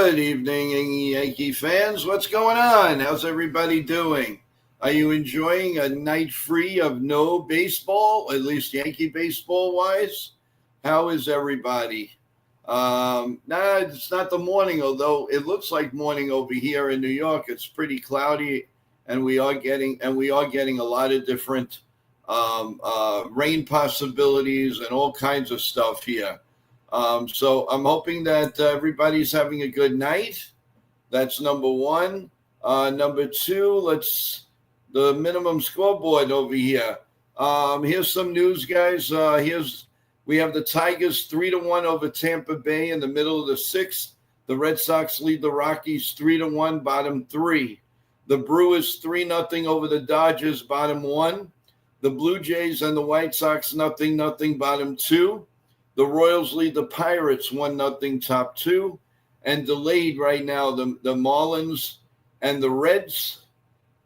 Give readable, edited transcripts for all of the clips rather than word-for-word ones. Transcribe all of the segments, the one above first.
Good evening, Yankee fans. What's going on? How's everybody doing? Are you enjoying a night free of no baseball, at least Yankee baseball wise? How is everybody? It's not the morning, although it looks like morning over here in New York. It's pretty cloudy, and we are getting a lot of different rain possibilities and all kinds of stuff here. So I'm hoping that everybody's having a good night. That's number one. Number two, the minimum scoreboard over here. Here's some news, guys. We have the Tigers 3-1 over Tampa Bay in the middle of the sixth. The Red Sox lead the Rockies 3-1, bottom three. The Brewers 3-0 over the Dodgers, bottom one. The Blue Jays and the White Sox 0-0, bottom two. The Royals lead the Pirates 1-0, top two. And delayed right now, the Marlins and the Reds.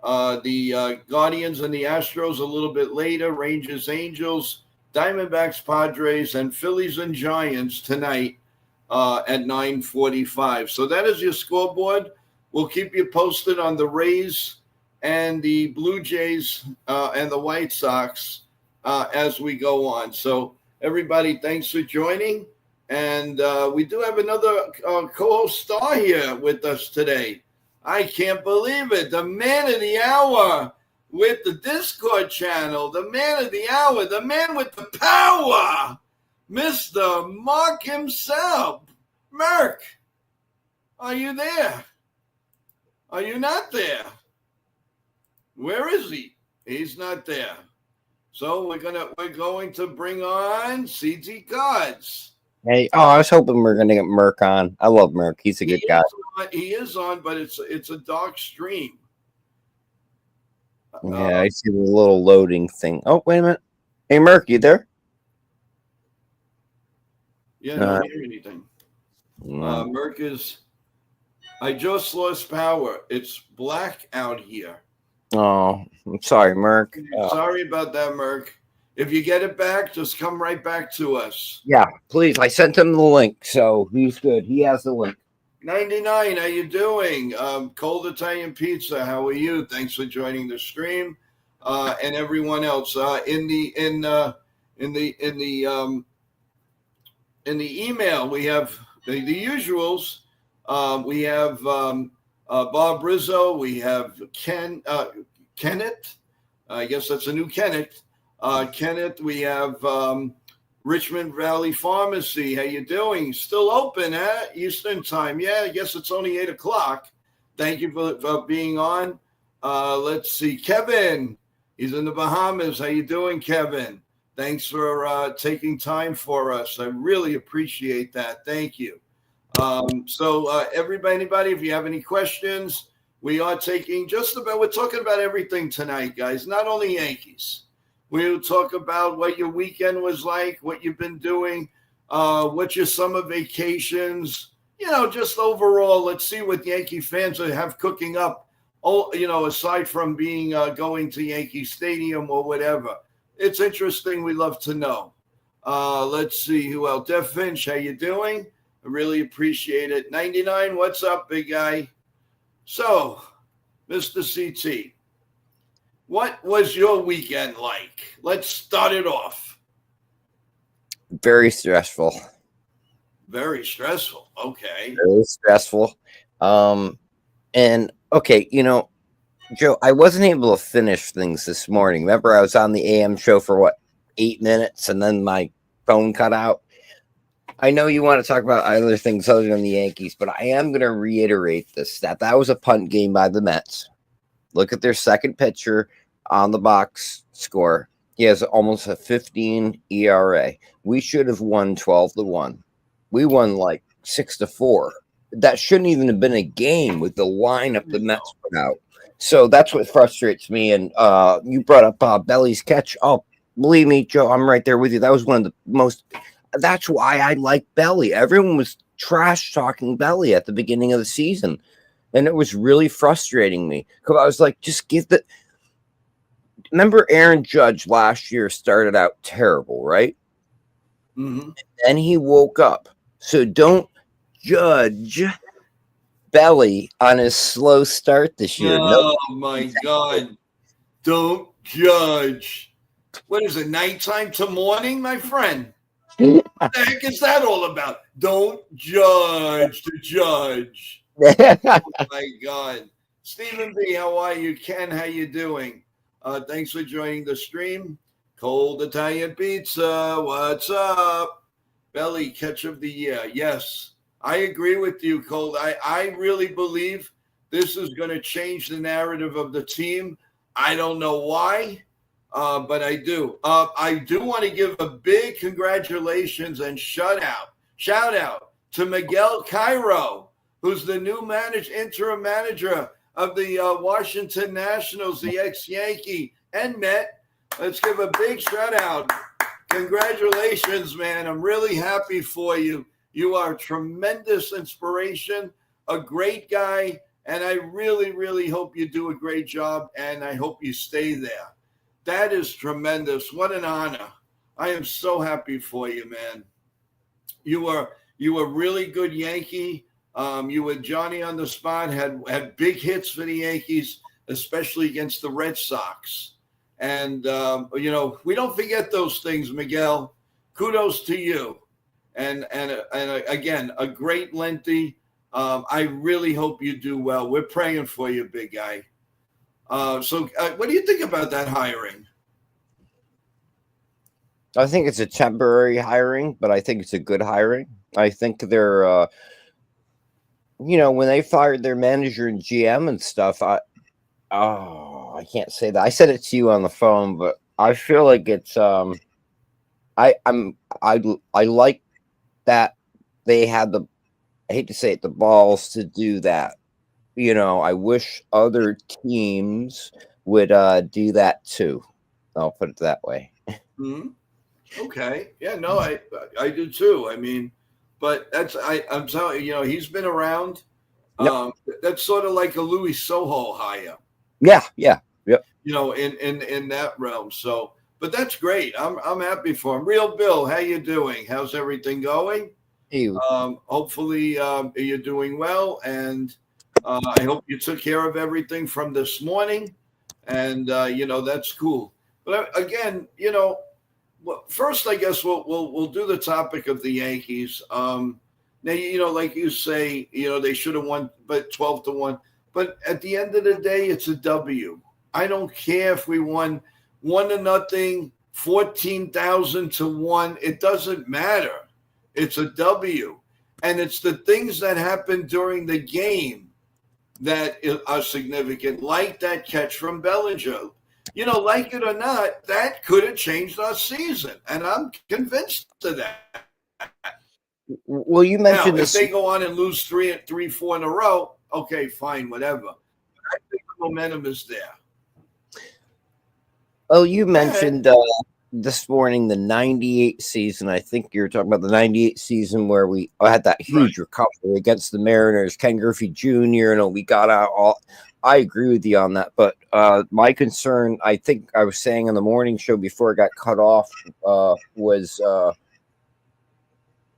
The Guardians and the Astros a little bit later. Rangers, Angels, Diamondbacks, Padres, and Phillies and Giants tonight at 9:45. So that is your scoreboard. We'll keep you posted on the Rays and the Blue Jays and the White Sox as we go on. So everybody, thanks for joining. And we do have another co-host star here with us today. I can't believe it. The man of the hour with the Discord channel, the man of the hour, the man with the power, Mr. Mark himself. Merk, are you there? Are you not there? Where is he? He's not there. So we're going to bring on CT Gods. Hey, I was hoping we were going to get Merk on. I love Merk. He's a good guy. He is on, but it's a dark stream. Yeah, I see the little loading thing. Oh, wait a minute. Hey, Merk, you there? Yeah, I don't hear anything. Merk is... I just lost power. It's black out here. Oh, I'm sorry, Merk. Sorry about that, Merk. If you get it back, just come right back to us. Yeah, please. I sent him the link, so he's good. He has the link. 99, how you doing? Cold Italian Pizza, how are you? Thanks for joining the stream, and everyone else in the email. We have the usuals. We have Bob Rizzo. We have Kenneth. I guess that's a new Kenneth. Kenneth, we have Richmond Valley Pharmacy. How you doing? Still open at Eastern time. Yeah, I guess it's only 8 o'clock. Thank you for being on. Let's see. Kevin, he's in the Bahamas. How you doing, Kevin? Thanks for taking time for us. I really appreciate that. Thank you. Anybody, if you have any questions, we are taking we're talking about everything tonight, guys, not only Yankees. We'll talk about what your weekend was like, what you've been doing, what your summer vacations, just overall. Let's see what Yankee fans have cooking up, aside from going to Yankee Stadium or whatever. It's interesting. We love to know. Let's see who else. Def Finch, how you doing? I really appreciate it. 99, what's up, big guy? So, Mr. CT, what was your weekend like? Let's start it off. Very stressful. Very stressful. Okay. Very stressful. And okay, Joe, I wasn't able to finish things this morning. Remember, I was on the AM show for 8 minutes, and then my phone cut out. I know you want to talk about other things other than the Yankees, but I am going to reiterate this, that was a punt game by the Mets. Look at their second pitcher on the box score. He has almost a 15 ERA. We should have won 12-1. We won 6-4. That shouldn't even have been a game with the lineup the Mets put out. So that's what frustrates me. And you brought up Belly's catch. Oh, believe me, Joe, I'm right there with you. That was one of the most... That's why I like Belly. Everyone was trash talking Belly at the beginning of the season. And it was really frustrating me. Because I was like, just give the... Remember Aaron Judge last year started out terrible, right? Mm-hmm. And then he woke up. So don't judge Belly on his slow start this year. Oh my God. Don't judge. What is it, nighttime to morning, my friend? Nope. What the heck is that all about? Don't judge the judge. My God. Stephen B., how are you? Ken, how you doing? Thanks for joining the stream. Cold Italian pizza, what's up? Belly catch of the year. Yes, I agree with you, Cold. I really believe this is going to change the narrative of the team. I don't know why, but I do. I do want to give a big congratulations and shout out to Miguel Cairo, who's the new interim manager of the Washington Nationals, the ex-Yankee and Met. Let's give a big shout out. Congratulations, man. I'm really happy for you. You are a tremendous inspiration, a great guy, and I really, really hope you do a great job, and I hope you stay there. That is tremendous. What an honor. I am so happy for you, man. You were really good Yankee. You were Johnny on the spot, had big hits for the Yankees, especially against the Red Sox. And, we don't forget those things, Miguel. Kudos to you. And again, a great lengthy. I really hope you do well. We're praying for you, big guy. So what do you think about that hiring? I think it's a temporary hiring, but I think it's a good hiring. I think they're, when they fired their manager and GM and stuff, I can't say that. I said it to you on the phone, but I feel like it's I like that they had the, I hate to say it, the balls to do that. I wish other teams would do that too. I'll put it that way. Mm-hmm. Okay. Yeah, no, I do too. I mean, but I'm telling you, he's been around. Yep. That's sort of like a Louis Soho hire. Yeah. Yep. In that realm. So, but that's great. I'm happy for him. Real Bill, how you doing? How's everything going? Hey. Hopefully you're doing well, and I hope you took care of everything from this morning, and that's cool. But again, well, first I guess we'll do the topic of the Yankees. Now like you say, they should have won, but 12-1. But at the end of the day, it's a W. I don't care if we won 1-0, 14,000-1. It doesn't matter. It's a W. And it's the things that happen during the game that are significant, like that catch from Bellinger. Like it or not, that could have changed our season. And I'm convinced of that. Well, you mentioned now, this. If they go on and lose 4 in a row, okay, fine, whatever. I think the momentum is there. Oh, you mentioned this morning the 98 season. I think you're talking about the 98 season where we had that huge recovery against the Mariners, Ken Griffey Jr. We got out all. I agree with you on that. But my concern, I think I was saying on the morning show before it got cut off, was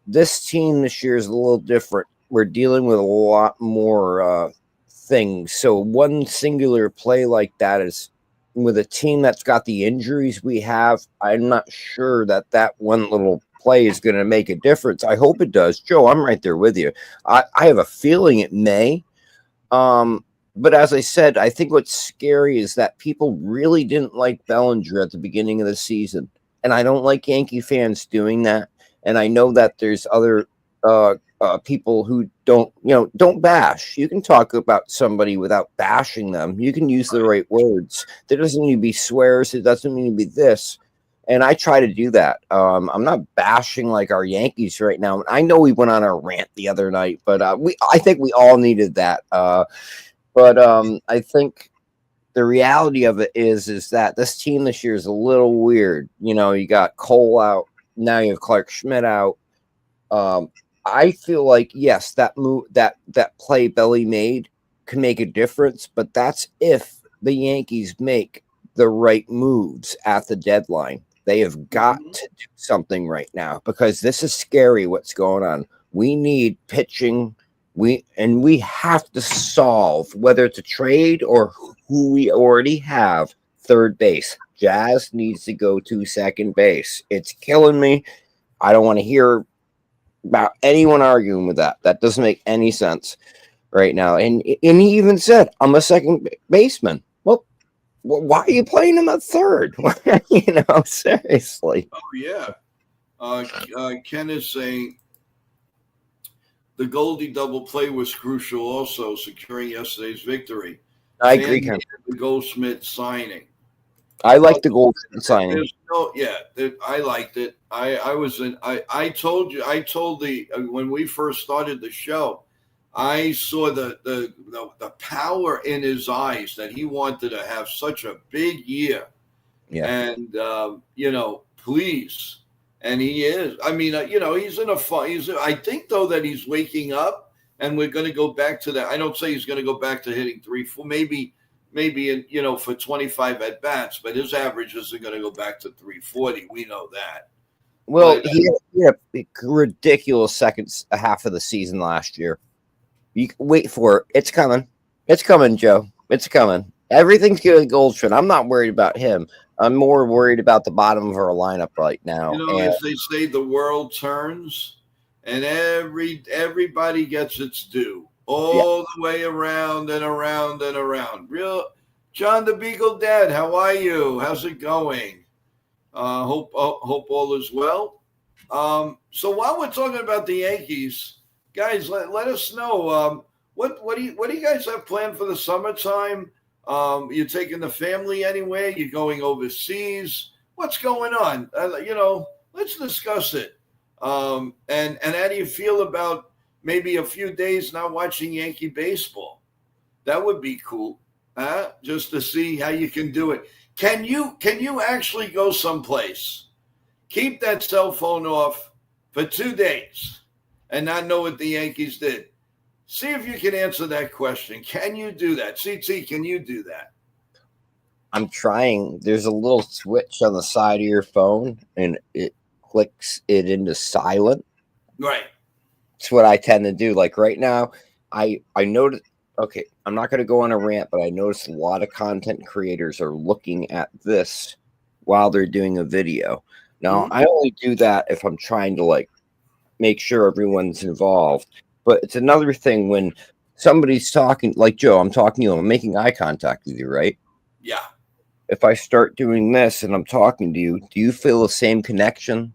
this team this year is a little different. We're dealing with a lot more things. So one singular play like that is, with a team that's got the injuries we have, I'm not sure that one little play is going to make a difference. I hope it does. Joe, I'm right there with you. I have a feeling it may. But as I said, I think what's scary is that people really didn't like Bellinger at the beginning of the season. And I don't like Yankee fans doing that. And I know that there's other people who don't bash. You can talk about somebody without bashing them. You can use the right words. There doesn't need to be swears. It doesn't need to be this. And I try to do that. I'm not bashing like our Yankees right now. I know we went on a rant the other night, but I think we all needed that. But I think the reality of it is that this team this year is a little weird. You got Cole out. Now you have Clark Schmidt out. I feel like, yes, that move, that play Belly made can make a difference, but that's if the Yankees make the right moves at the deadline. They have got to do something right now because this is scary what's going on. We need pitching We have to solve whether it's a trade or who we already have third base. Jazz needs to go to second base. It's killing me. I don't want to hear about anyone arguing with that. That doesn't make any sense right now. And he even said, "I'm a second baseman." Well, why are you playing him at third? Seriously. Oh yeah. Ken is saying the Goldie double play was crucial, also securing yesterday's victory. I agree, Ken. The Goldschmidt signing. I like the gold signing. I liked it. I told the when we first started the show, I saw the power in his eyes that he wanted to have such a big year. Yeah. And please. And he is. I mean, he's in a fun. I think though that he's waking up, and we're going to go back to that. I don't say he's going to go back to hitting 3-4, maybe for 25 at bats, but his averages are going to go back to 340. We know that. Well, he had a ridiculous second half of the season last year. You wait for it. It's coming. It's coming, Joe. It's coming. Everything's good at Goldschmidt. I'm not worried about him. I'm more worried about the bottom of our lineup right now. As they say, the world turns, and everybody gets its due all the way around and around and around. Real John the Beagle Dad, how are you? How's it going? Hope all is well. So while we're talking about the Yankees, guys, let us know what do you guys have planned for the summertime? You're taking the family anywhere? You're going overseas? What's going on? Let's discuss it. And how do you feel about maybe a few days not watching Yankee baseball? That would be cool, just to see how you can do it. Can you actually go someplace, keep that cell phone off for 2 days, and not know what the Yankees did? See if you can answer that question. Can you do that? CT, can you do that? I'm trying. There's a little switch on the side of your phone, and it clicks it into silent. Right. It's what I tend to do. Like right now, I noticed. Okay, I'm not going to go on a rant, but I noticed a lot of content creators are looking at this while they're doing a video. Now, I only do that if I'm trying to make sure everyone's involved. But it's another thing when somebody's talking, like Joe, I'm talking to you, I'm making eye contact with you, right? Yeah. If I start doing this and I'm talking to you, do you feel the same connection?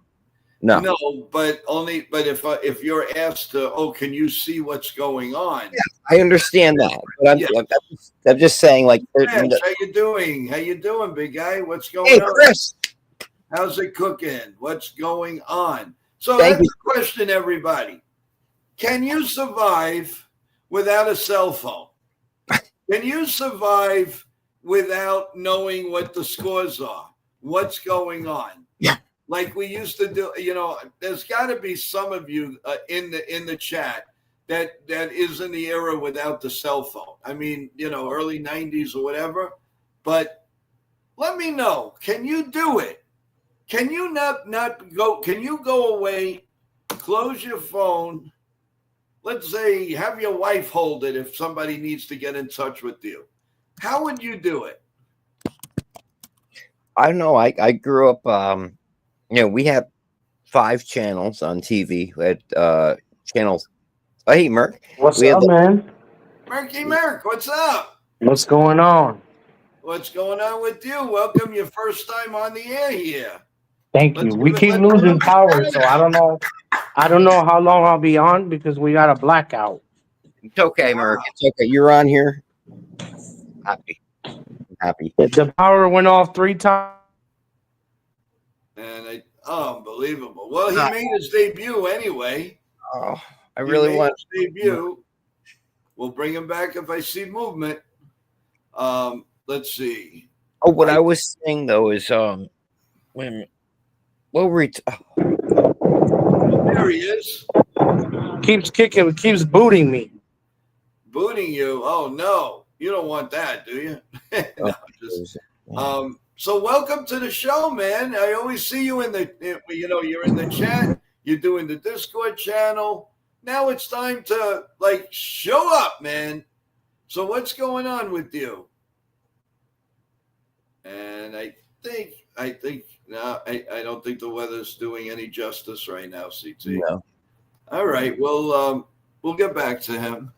No. No, but if you're asked to, can you see what's going on? Yeah, I understand that. But I'm just saying, how you doing? How you doing, big guy? What's going on? Hey, Chris. How's it cooking? What's going on? So that's the question, everybody. Can you survive without a cell phone? Can you survive without knowing what the scores are? What's going on? Yeah. Like we used to do, there's got to be some of you in the chat that is in the era without the cell phone. I mean, early 90s or whatever. But let me know. Can you do it? Can you not go? Can you go away, close your phone? Let's say have your wife hold it if somebody needs to get in touch with you. How would you do it? I don't know. I grew up, we had 5 channels on TV. We had channels. Oh, hey, Merc. What's up, man? Merc, what's up? What's going on? What's going on with you? Welcome your first time on the air here. Thank you. We keep losing power, so I don't know. I don't know how long I'll be on because we got a blackout. It's okay, Merc. It's okay. You're on here. Happy. The power went off 3 times. And unbelievable. Well, he made his debut anyway. Oh, I really want his debut. We'll bring him back if I see movement. Let's see. Oh, what I was saying though is wait a minute. What were we there he is. Keeps kicking, keeps booting me. Booting you? Oh no. You don't want that, do you? No, so welcome to the show, man. I always see you in the, you're in the chat. You're doing the Discord channel. Now it's time to show up, man. So what's going on with you? And I think no, I don't think the weather's doing any justice right now, CT. No. All right, we'll get back to him.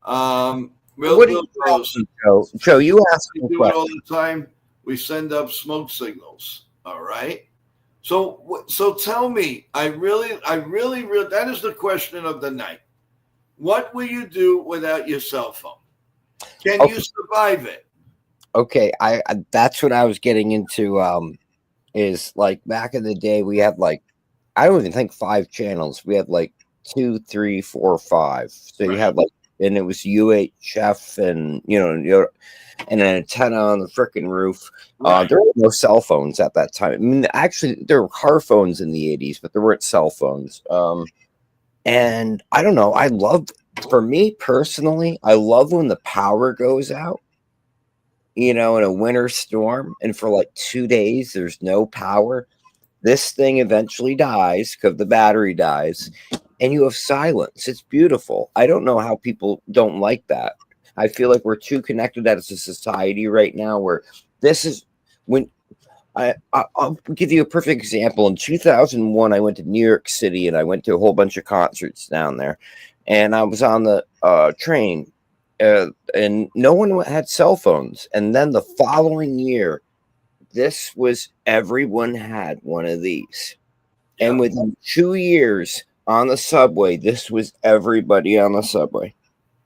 What do you asking, Joe? Joe, you ask we me do it all questions. the time. We send up smoke signals. All right. So tell me, I really, that is the question of the night. What will you do without your cell phone? Can you survive it? Okay, I that's what I was getting into. Is like back in the day we had like I don't even think 5 channels. We had like 2, 3, 4, 5. So you had like, and it was UHF and and an antenna on the freaking roof. There were no cell phones at that time. I mean, actually, there were car phones in the 80s, but there weren't cell phones. And I don't know. For me personally, I love when the power goes out, in a winter storm, and for like 2 days, there's no power. This thing eventually dies because the battery dies, and you have silence. It's beautiful. I don't know how people don't like that. I feel like we're too connected as a society right now where this is when I'll give you a perfect example. In 2001, I went to New York City and I went to a whole bunch of concerts down there, and I was on the train, and no one had cell phones. And then the following year, everyone had one of these. And within 2 years on the subway, this was everybody on the subway.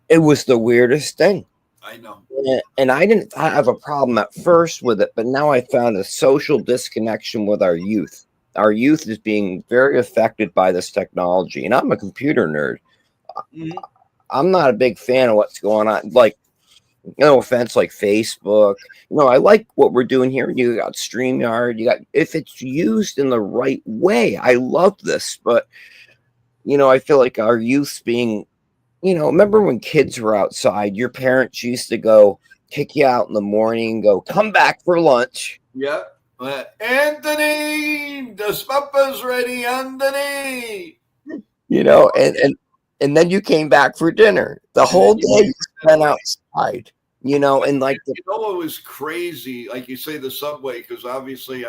It was the weirdest thing. I know. And I didn't have a problem at first with it, but now I found a social disconnection with our youth. Our youth is being very affected by this technology. And I'm a computer nerd. Mm-hmm. I'm not a big fan of what's going on. Like, no offense, like Facebook. I like what we're doing here. You got StreamYard. If it's used in the right way, I love this. But, I feel like our youth's being, remember when kids were outside, your parents used to go kick you out in the morning and go, come back for lunch. Yeah. Anthony, the supper's ready, Anthony. And then you came back for dinner. The whole day you spent outside. And like it was crazy, like you say, the subway, because obviously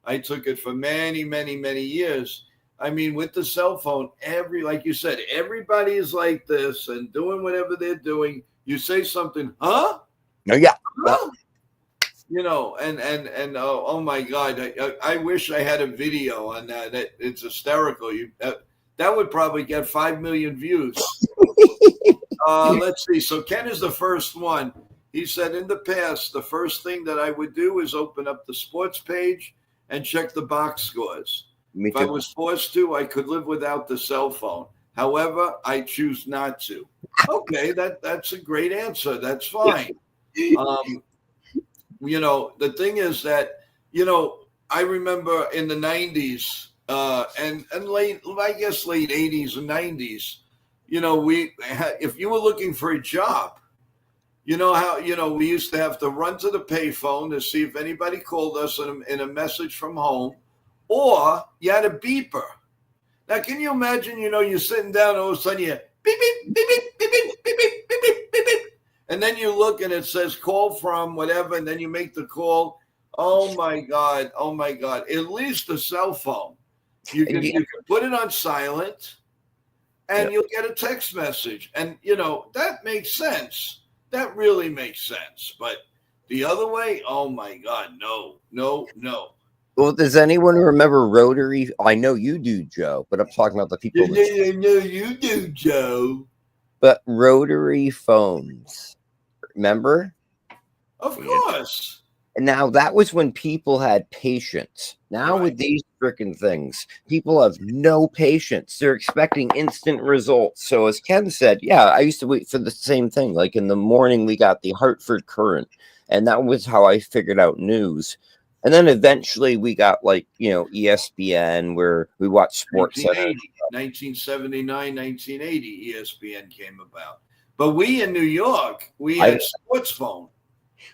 I took it for many, many, many years. I mean, with the cell phone, like you said, everybody is like this and doing whatever they're doing. You say something, huh? Oh, yeah. Huh? And oh my God, I wish I had a video on that. It's hysterical. That would probably get 5 million views. Let's see. So Ken is the first one. He said, in the past, the first thing that I would do is open up the sports page and check the box scores. If I was forced to, I could live without the cell phone. However, I choose not to. Okay, that's a great answer. That's fine. The thing is that, I remember in the 90s and late 80s and 90s, if you were looking for a job, we used to have to run to the payphone to see if anybody called us in a message from home, or you had a beeper. Now, can you imagine, you're sitting down, all of a sudden you beep, beep, beep, beep, beep, beep, beep, beep, beep, beep, beep. And then you look and it says call from whatever, and then you make the call. Oh my God. At least the cell phone. You can put it on silent and you'll get a text message. And, that makes sense. That really makes sense. But the other way, oh my God, no. Well, does anyone remember rotary? I know you do, Joe, but I'm talking about the people. No, you do, Joe. But rotary phones, remember? Of course. And now that was when people had patience. Now with these freaking things, people have no patience. They're expecting instant results. So as Ken said, I used to wait for the same thing. Like in the morning, we got the Hartford Current, and that was how I figured out news. And then eventually we got ESPN, where we watched Sports Center. 1979, 1980, ESPN came about. But we in New York, we had sports phone.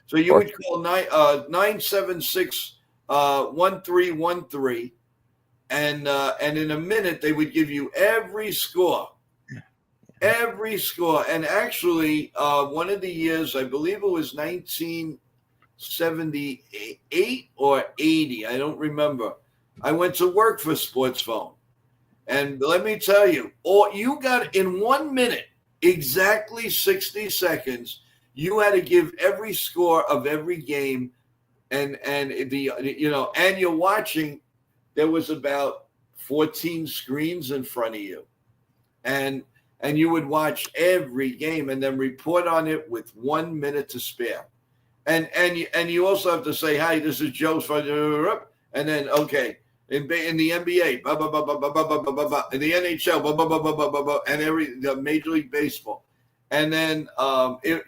So you would call 976-1313, and in a minute they would give you every score. Every score. And actually, one of the years, I believe it was 1978 or 80, I don't remember. I went to work for Sports Phone. And let me tell you, you got in 1 minute, exactly 60 seconds, you had to give every score of every game. And and you're watching, there was about 14 screens in front of you. And you would watch every game and then report on it with 1 minute to spare. And you also have to say, hi, this is Joe, and then okay, in the NBA, blah, blah, blah, blah, blah, blah, blah, blah, blah, in the NHL, blah, blah, blah, blah, blah, blah, blah, and the Major League Baseball. And then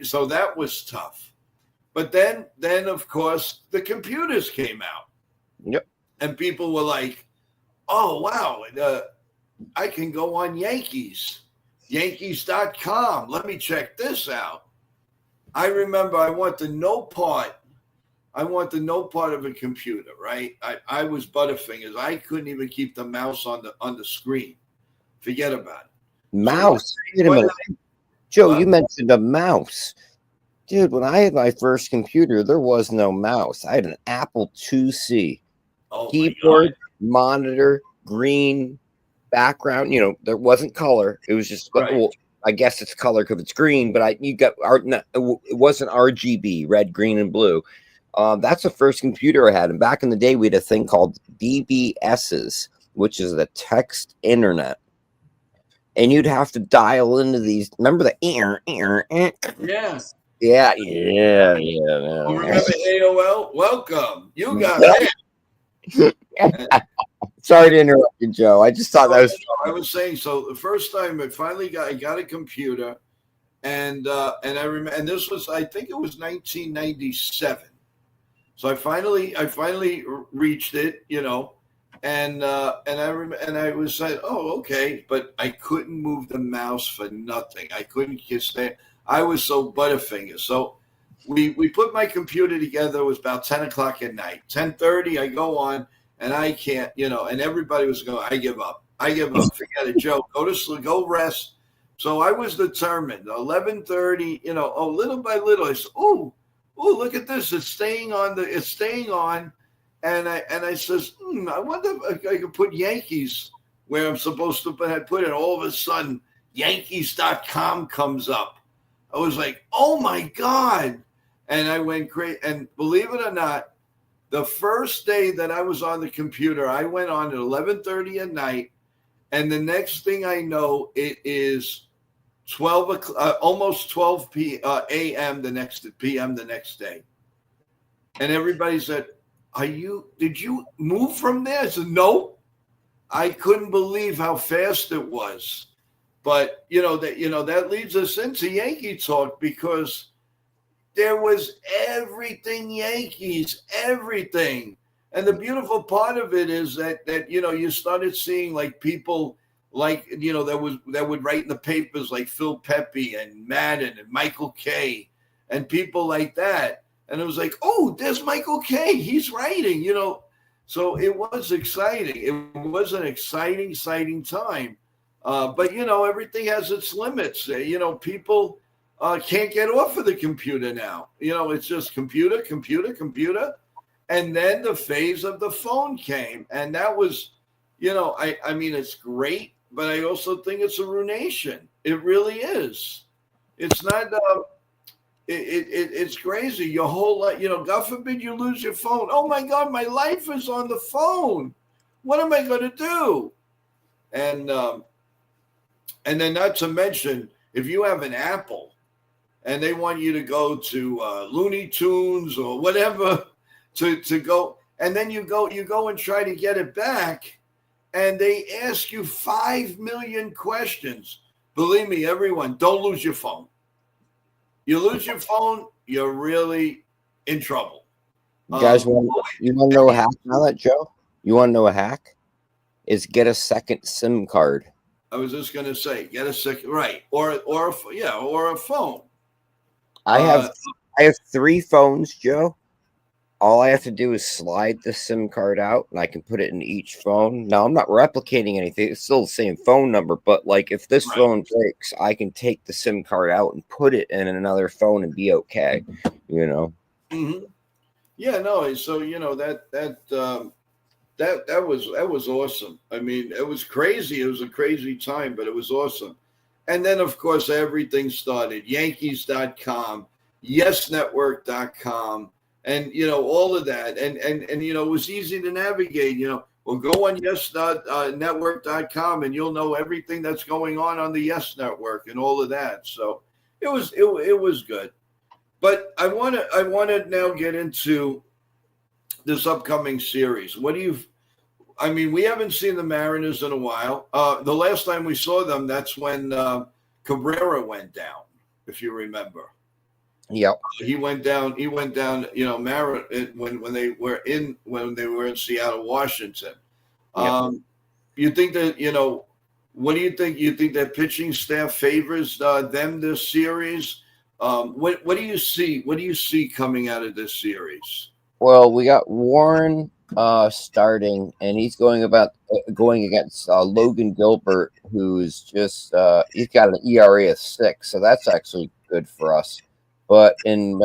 so that was tough. But then of course the computers came out. Yep. And people were like, oh wow, I can go on Yankees.com. Let me check this out. I remember I want the no part of a computer, right? I was Butterfingers. I couldn't even keep the mouse on the screen. Forget about it. Mouse. Wait a minute. Joe, you mentioned a mouse. Dude, when I had my first computer, there was no mouse. I had an Apple IIc. Keyboard, monitor, green background. There wasn't color. It was just, well, I guess it's color because it's green, but it wasn't RGB, red, green, and blue. That's the first computer I had. And back in the day, we had a thing called BBSs, which is the text internet. And you'd have to dial into these. Remember the Yeah. Yeah. Oh, remember AOL? Welcome. You got it. Sorry to interrupt you, Joe. I just thought that was. I was saying, so the first time I got a computer, and I remember, and this was, I think it was 1997. So I finally reached it, and I was like, oh, okay, but I couldn't move the mouse for nothing. I couldn't just stay. I was so Butterfinger. So we put my computer together. It was about 10 o'clock at night. 10:30, I go on, and I can't, and everybody was going, I give up. Forget it, Joe. Go to sleep, go rest. So I was determined. 11:30, little by little, I said, oh, look at this. It's staying on. And I says, I wonder if I could put Yankees where I'm supposed to put it. All of a sudden, Yankees.com comes up. I was like, oh my God. And I went crazy. And believe it or not, the first day that I was on the computer, I went on at 11:30 at night. And the next thing I know, it is 12 o'clock, almost 12 a.m. the next day. And everybody said, did you move from there? I said, no. I couldn't believe how fast it was. But, that leads us into Yankee talk, because there was everything Yankees, everything. And the beautiful part of it is that you started seeing like people like, that would write in the papers like Phil Pepe and Madden and Michael Kay and people like that. And it was like, oh, there's Michael Kay. He's writing, So it was exciting. It was an exciting time. But, everything has its limits. People can't get off of the computer now. It's just computer. And then the phase of the phone came. And that was, I mean, it's great, but I also think it's a ruination. It really is. It's not, it's crazy. Your whole life, God forbid you lose your phone. Oh my God, my life is on the phone. What am I going to do? And then not to mention, if you have an Apple and they want you to go to Looney Tunes or whatever to go, and then you go and try to get it back, and they ask you 5 million questions. Believe me, everyone, don't lose your phone. You lose your phone, you're really in trouble. You guys want to know a hack on that, Joe? You want to know a hack? Is get a second SIM card. I was just going to say, get a second, right? Or a phone. I have 3 phones, Joe, all I have to do is slide the SIM card out and I can put it in each phone. Now, I'm not replicating anything. It's still the same phone number, but like if this phone breaks, I can take the SIM card out and put it in another phone and be okay, you know? Mm-hmm. Yeah, no. So that was awesome. I mean, it was crazy. It was a crazy time, but it was awesome. And then, of course, everything started. Yankees.com, YesNetwork.com, and all of that. And it was easy to navigate. Well, go on YesNetwork.com, and you'll know everything that's going on the Yes Network and all of that. So it was good. But I want to now get into this upcoming series. We haven't seen the Mariners in a while. The last time we saw them, that's when Cabrera went down, if you remember. Yep. He went down. When they were in Seattle, Washington. Yep. You think that what do you think? You think that pitching staff favors them this series? What do you see? What do you see coming out of this series? Well, we got Warren starting, and he's going against Logan Gilbert, who's just he's got an ERA of 6, so that's actually good for us. But in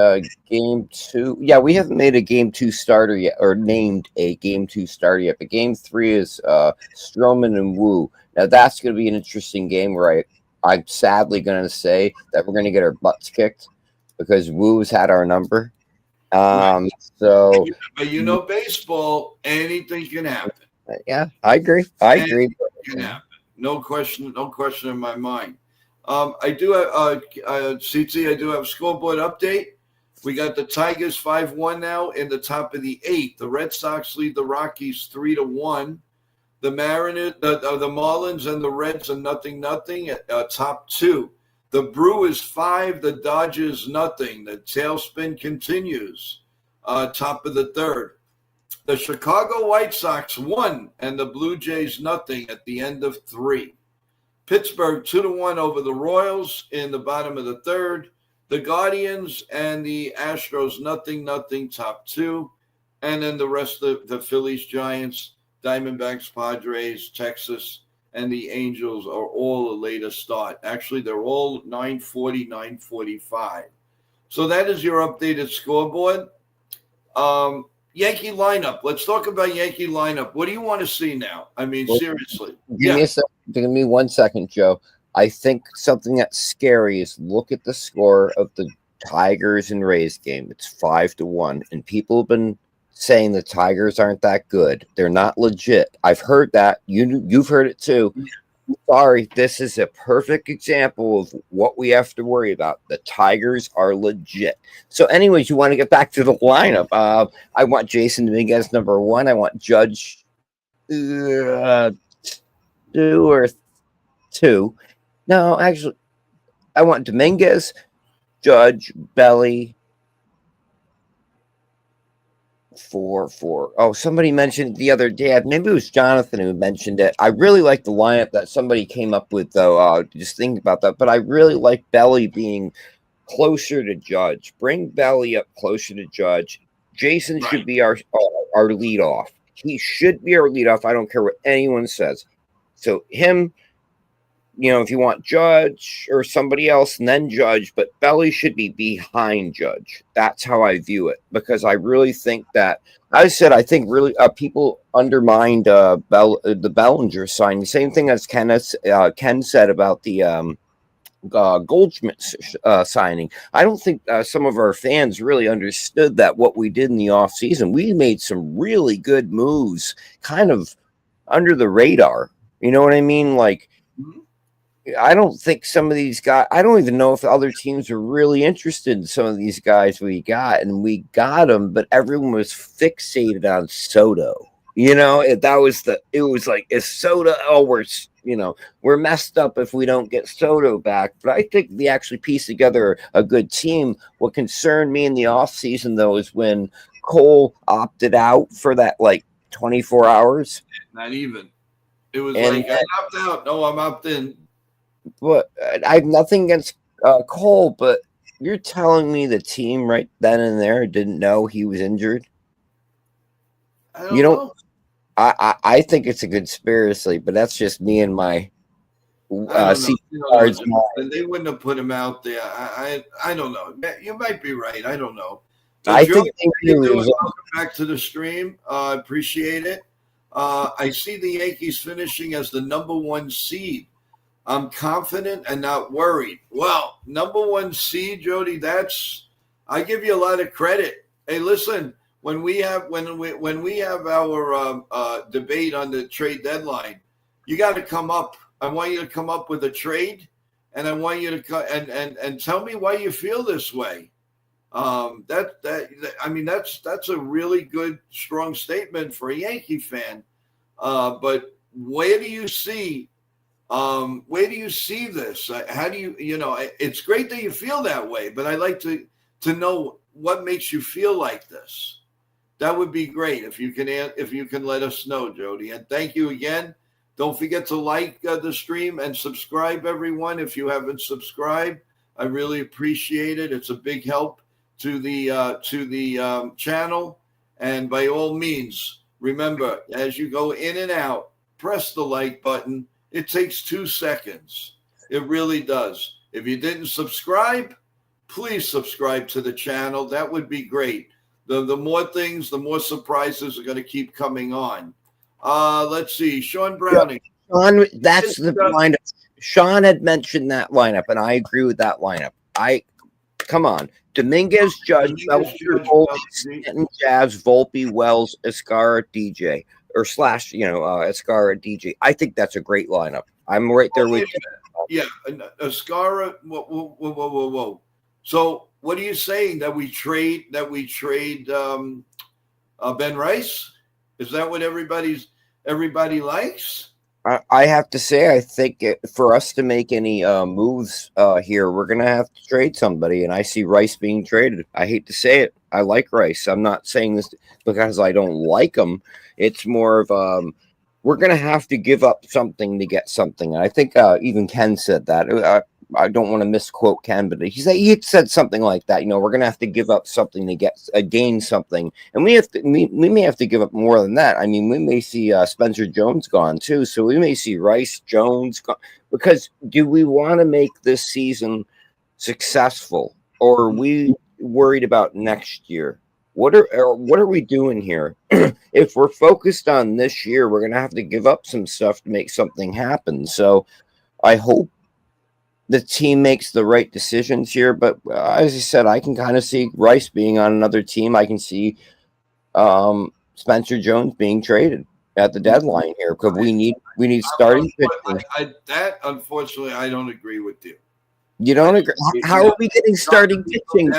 game 2, yeah, we haven't made a game 2 starter yet, or named a game 2 starter yet. But game 3 is Stroman and Wu. Now that's going to be an interesting game where I'm sadly going to say that we're going to get our butts kicked because Wu's had our number. So, but baseball, anything can happen. Yeah, I agree. Anything can happen. No question in my mind. I do have CT. I do have scoreboard update. We got the Tigers 5-1 now in the top of the 8th. The Red Sox lead the Rockies 3-1. The Mariners, the Marlins, and the Reds are 0-0 at top 2. The Brewers 5, the Dodgers 0. The tailspin continues. Top of the 3rd. The Chicago White Sox 1 and the Blue Jays 0 at the end of 3. Pittsburgh 2-1 over the Royals in the bottom of the 3rd. The Guardians and the Astros 0-0 top 2. And then the rest of the Phillies, Giants, Diamondbacks, Padres, Texas, and the Angels are all a later start. Actually, they're all 9:40, 9:45. So that is your updated scoreboard. Yankee lineup. Let's talk about Yankee lineup. What do you want to see now? I mean, seriously. Give me 1 second, Joe. I think something that's scary is look at the score of the Tigers and Rays game. It's 5-1, and people have been saying the Tigers aren't that good. They're not legit. I've heard that. You've heard it too. Sorry, this is a perfect example of what we have to worry about. The Tigers are legit. So anyways, you want to get back to the lineup. I want Jason Dominguez number 1. I want Judge 2 or 2. No, actually, I want Dominguez, Judge, Belly, 4. Oh, somebody mentioned it the other day. Maybe it was Jonathan who mentioned it. I really like the lineup that somebody came up with, though. Just thinking about that. But I really like Belly being closer to Judge. Bring Belly up closer to Judge. Jason should be our leadoff. He should be our leadoff. I don't care what anyone says. So him, if you want Judge or somebody else, and then Judge, but Belly should be behind Judge. That's how I view it, because I really think that, I think really people undermined the Bellinger signing. Same thing as Ken said about the Goldschmidt signing. I don't think some of our fans really understood that what we did in the offseason. We made some really good moves kind of under the radar. You know what I mean? Like, I don't think some of these guys, I don't even know if other teams are really interested in some of these guys we got, and we got them, but everyone was fixated on Soto. It was like, is Soto, we're messed up if we don't get Soto back. But I think we actually pieced together a good team. What concerned me in the offseason, though, is when Cole opted out for that, 24 hours. Not even. It was I opt out. No, I'm opt in. But I have nothing against Cole, but you're telling me the team right then and there didn't know he was injured? I don't You know, know. I think it's a conspiracy, but that's just me and my I don't know. see You don't know, cards. Jonathan. They wouldn't have put him out there. I don't know. You might be right. I don't know. But I Joe, think how you doing? there's Welcome back to the stream. Appreciate it. I see the Yankees finishing as the number one seed. I'm confident and not worried. Well, number one seed, Jody. I give you a lot of credit. Hey, listen. When we have our debate on the trade deadline, you got to come up. I want you to come up with a trade, and I want you to and tell me why you feel this way. I mean that's a really good strong statement for a Yankee fan. But where do you see this? How do you know? It's great that you feel that way, but I like to know what makes you feel like this. That would be great if you can let us know, Jody. And thank you again. Don't forget to like the stream and subscribe, everyone. If you haven't subscribed, I really appreciate it. It's a big help to the channel. And by all means, remember, as you go in and out, press the like button. It takes 2 seconds. It really does. If you didn't subscribe, please subscribe to the channel. That would be great. The more things, the more surprises are going to keep coming on. Let's see. Sean Browning. Sean, that's the lineup. Sean had mentioned that lineup, and I agree with that lineup. Come on. Dominguez, Judge, Stanton, Jazz, Volpe, Wells, Escara, DJ, or slash, Escara, DJ. I think that's a great lineup. I'm right there with you. Yeah, Escara. Whoa. So what are you saying, that we trade Ben Rice? Is that what everybody likes? I have to say, I think for us to make any moves here, we're going to have to trade somebody, and I see Rice being traded. I hate to say it. I like Rice. I'm not saying this because I don't like him. It's more of we're going to have to give up something to get something. And I think even Ken said that. I don't want to misquote Ken, but he said something like that. We're going to have to give up something to gain something, and we may have to give up more than that. I mean, we may see Spencer Jones gone too, so we may see Rice, Jones gone. Because do we want to make this season successful, or are we worried about next year? What are we doing here? If we're focused on this year, we're going to have to give up some stuff to make something happen. So I hope the team makes the right decisions here, but as I said, I can kind of see Rice being on another team. I can see Spencer Jones being traded at the deadline here because we need starting pitching. That unfortunately, I don't agree with you. You don't agree? How are we getting starting pitching?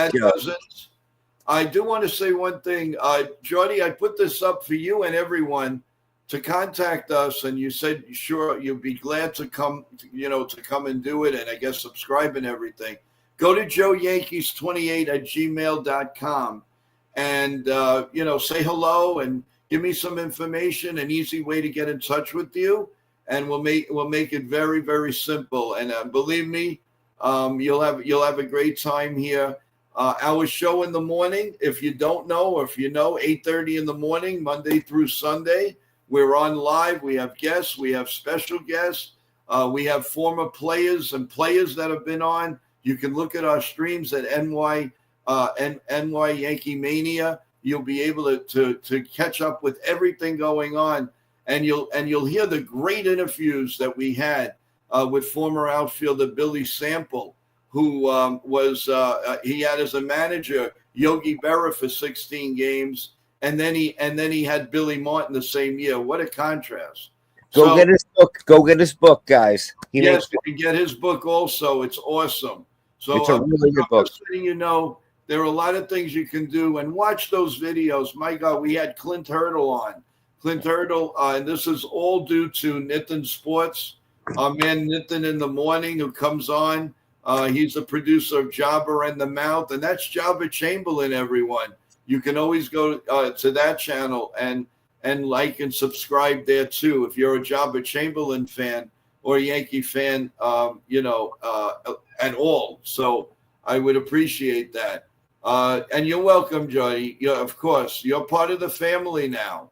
I do want to say one thing, Jordy. I put this up for you and everyone to contact us, and you said sure you'd be glad to come, to come and do it, and I guess subscribe and everything. Go to joeyankees28@gmail.com and say hello and give me some information, an easy way to get in touch with you, and we'll make it very, very simple. And believe me, you'll have a great time here. Our show in the morning, if you don't know, or if you know, 8:30 in the morning, Monday through Sunday. We're on live. We have guests. We have special guests. We have former players that have been on. You can look at our streams at NY Yankee Mania. You'll be able to catch up with everything going on, and you'll hear the great interviews that we had with former outfielder Billy Sample, who he had as a manager Yogi Berra for 16 games. And then he had Billy Martin the same year. What a contrast! Get his book. Go get his book, guys. You can get his book also. It's awesome. So it's a really good book. There are a lot of things you can do, and watch those videos. My God, we had Clint Hurdle on. Clint Hurdle, and this is all due to Nitin Sports. Our man Nitin in the morning, who comes on. He's the producer of Jabber and the Mouth, and that's Jabber Chamberlain, everyone. You can always go to that channel and like and subscribe there too. If you're a Jabber Chamberlain fan or a Yankee fan, at all. So I would appreciate that. And you're welcome, Jody. Of course, you're part of the family now.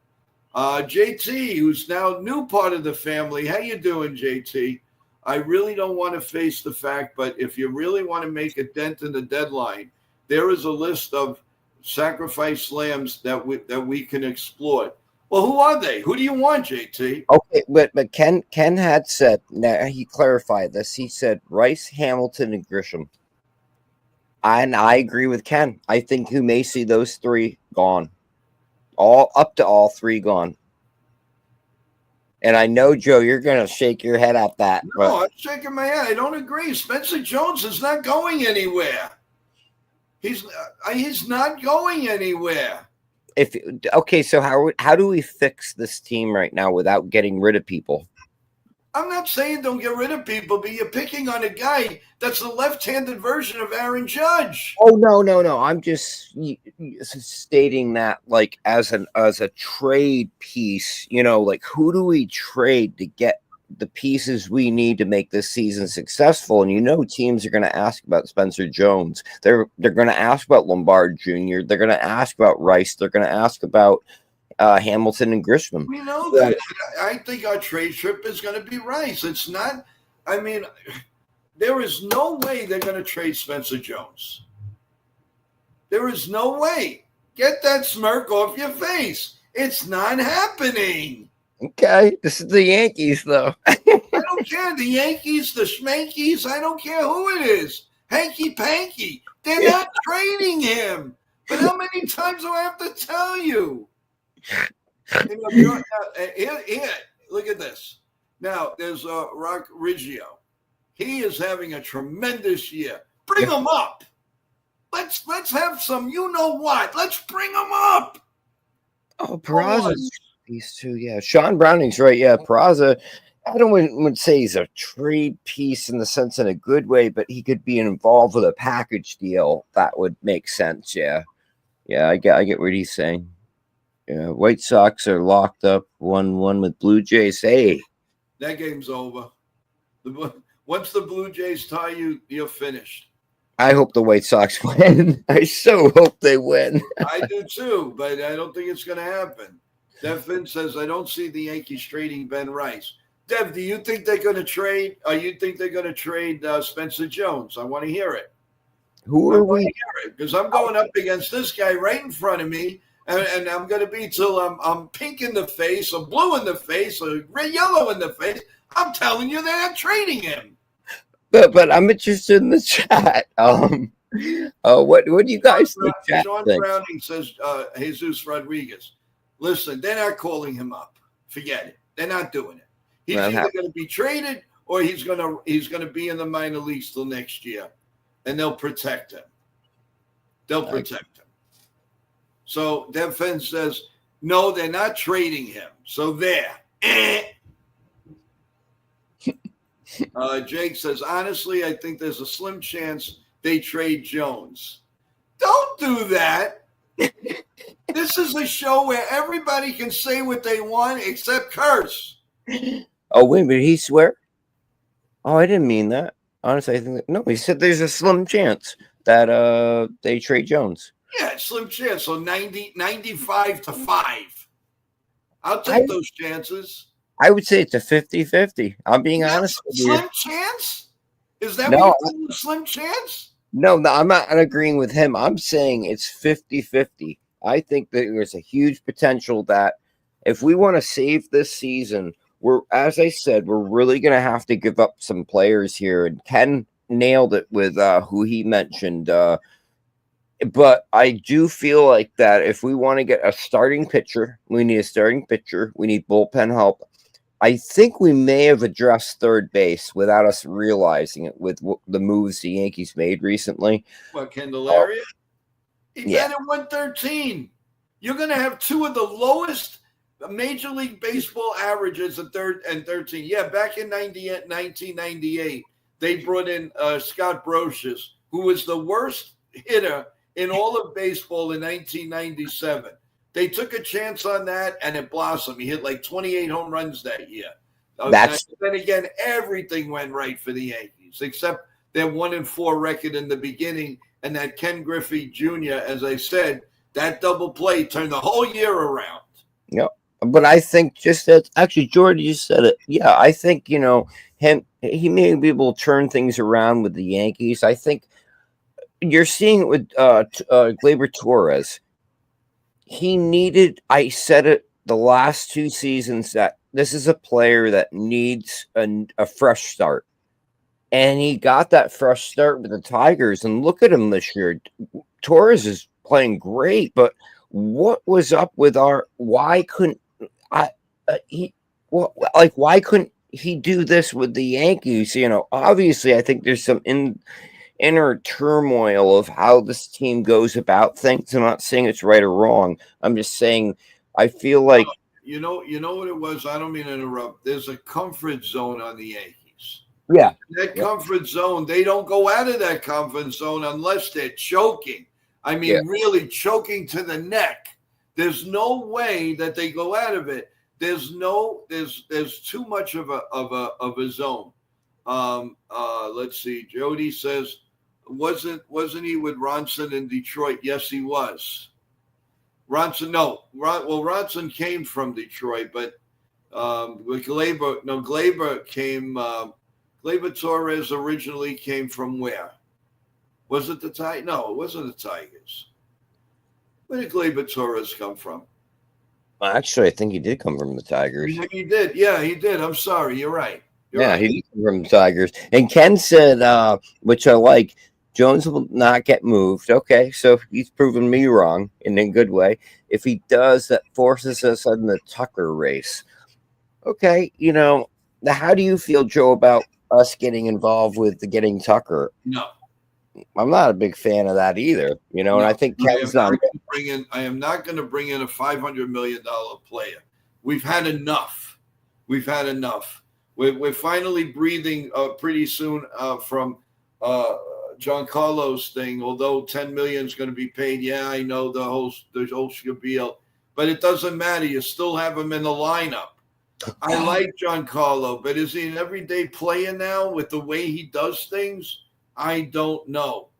JT, who's now new part of the family. How you doing, JT? I really don't want to face the fact, but if you really want to make a dent in the deadline, there is a list of sacrifice slams that we can exploit. Well, who are they? Who do you want, JT? Okay, but Ken had said, now he clarified this. He said Rice, Hamilton, and Grisham. And I agree with Ken. I think you may see those three gone. All three gone. And I know, Joe, you're going to shake your head at that. No, I'm shaking my head. I don't agree. Spencer Jones is not going anywhere. He's not going anywhere. So how do we fix this team right now without getting rid of people? I'm not saying don't get rid of people, but you're picking on a guy that's the left-handed version of Aaron Judge. Oh no! I'm just stating that, like, as a trade piece. Like, who do we trade to get the pieces we need to make this season successful? And teams are going to ask about Spencer Jones. They're going to ask about Lombard Jr. They're going to ask about Rice. They're going to ask about Hamilton and Grisham. We know that. I think our trade trip is going to be Rice. It's not. I mean, there is no way they're going to trade Spencer Jones. There is no way. Get that smirk off your face. It's not happening. Okay, this is the Yankees, though. I don't care. The Yankees, the Schmankies, I don't care who it is. Hanky Panky. They're not trading him. But how many times do I have to tell you? Here, look at this. Now, there's Rock Riggio. He is having a tremendous year. Bring him up. Let's have some, what? Let's bring him up. Oh, Peraza's piece too. Yeah, Sean Browning's right. Yeah, Peraza. I don't would say he's a trade piece in the sense in a good way, but he could be involved with a package deal that would make sense. Yeah, I get what he's saying. Yeah, White Sox are locked up 1-1 with Blue Jays. Hey, that game's over. Once the Blue Jays tie you're finished. I hope the White Sox win. I so hope they win. I do too, but I don't think it's going to happen. Dev Finn says, I don't see the Yankees trading Ben Rice. Dev, do you think they're going to trade? Or you think they're going to trade Spencer Jones? I want to hear it. Who are we? Because I'm going up against this guy right in front of me, and I'm going to be till I'm pink in the face, or blue in the face, or red, yellow in the face. I'm telling you, they're not trading him. But I'm interested in the chat. What do you guys think? Sean Browning says Jesus Rodriguez. Listen, they're not calling him up. Forget it. They're not doing it. He's either going to be traded or he's going to be in the minor leagues till next year, and they'll protect him. They'll protect him. So Dev Finn says no, they're not trading him. So there. Jake says, honestly, I think there's a slim chance they trade Jones. Don't do that. This is a show where everybody can say what they want except curse. Oh, wait a minute. He swear? Oh, I didn't mean that. Honestly, I think no. He said there's a slim chance that they trade Jones. Yeah, slim chance. So 95-5. I'll take those chances. I would say it's a 50-50. I'm being honest with you. Slim chance? Is that what you're saying, slim chance? No, I'm not agreeing with him. I'm saying it's 50-50. I think that there's a huge potential that if we want to save this season, as I said, we're really going to have to give up some players here. And Ken nailed it with who he mentioned. But I do feel like that if we want to get a starting pitcher, we need a starting pitcher. We need bullpen help. I think we may have addressed third base without us realizing it with the moves the Yankees made recently. What, Candelaria? He got at 113. You're going to have two of the lowest Major League Baseball averages at 13. Yeah, back in 1998, they brought in Scott Brocious, who was the worst hitter in all of baseball in 1997. They took a chance on that, and it blossomed. He hit like 28 home runs that year. Then again, everything went right for the Yankees, except their 1-4 record in the beginning, and that Ken Griffey Jr., as I said, that double play turned the whole year around. Yep. But I think just that actually, Jordan, you said it. Yeah, I think he may be able to turn things around with the Yankees. I think you're seeing it with Gleyber Torres. He needed. I said it the last 2 seasons that this is a player that needs a fresh start, and he got that fresh start with the Tigers. And look at him this year. Torres is playing great, but what was up with our? Why couldn't I? He well, like why couldn't he do this with the Yankees? Obviously, I think there's some inner turmoil of how this team goes about things. I'm not saying it's right or wrong. I'm just saying I feel like you know what it was. I don't mean to interrupt. There's a comfort zone on the Yankees. yeah, That comfort zone, they don't go out of that comfort zone unless they're choking. I mean, really choking to the neck. There's no way that they go out of it. There's too much of a zone. Let's see. Jody says, wasn't he with Ronson in Detroit? Yes, he was. Ronson came from Detroit, but with Gleyber came. Gleyber Torres originally came from where? Was it the Tigers? No, it wasn't the Tigers. Where did Gleyber Torres come from? Actually, I think he did come from the Tigers. He did. Yeah, he did. I'm sorry. You're right. He did come from the Tigers. And Ken said, which I like, Jones will not get moved. Okay, so he's proven me wrong in a good way. If he does, that forces us in the Tucker race. Okay, how do you feel, Joe, about us getting involved with getting Tucker? No. I'm not a big fan of that either, and I think Ken's not. I am not going to bring in a $500 million player. We've had enough. We're finally breathing pretty soon from Giancarlo's thing. Although $10 million is going to be paid, yeah, I know the whole spiel, but it doesn't matter. You still have him in the lineup. I like Giancarlo, but is he an everyday player now with the way he does things? I don't know.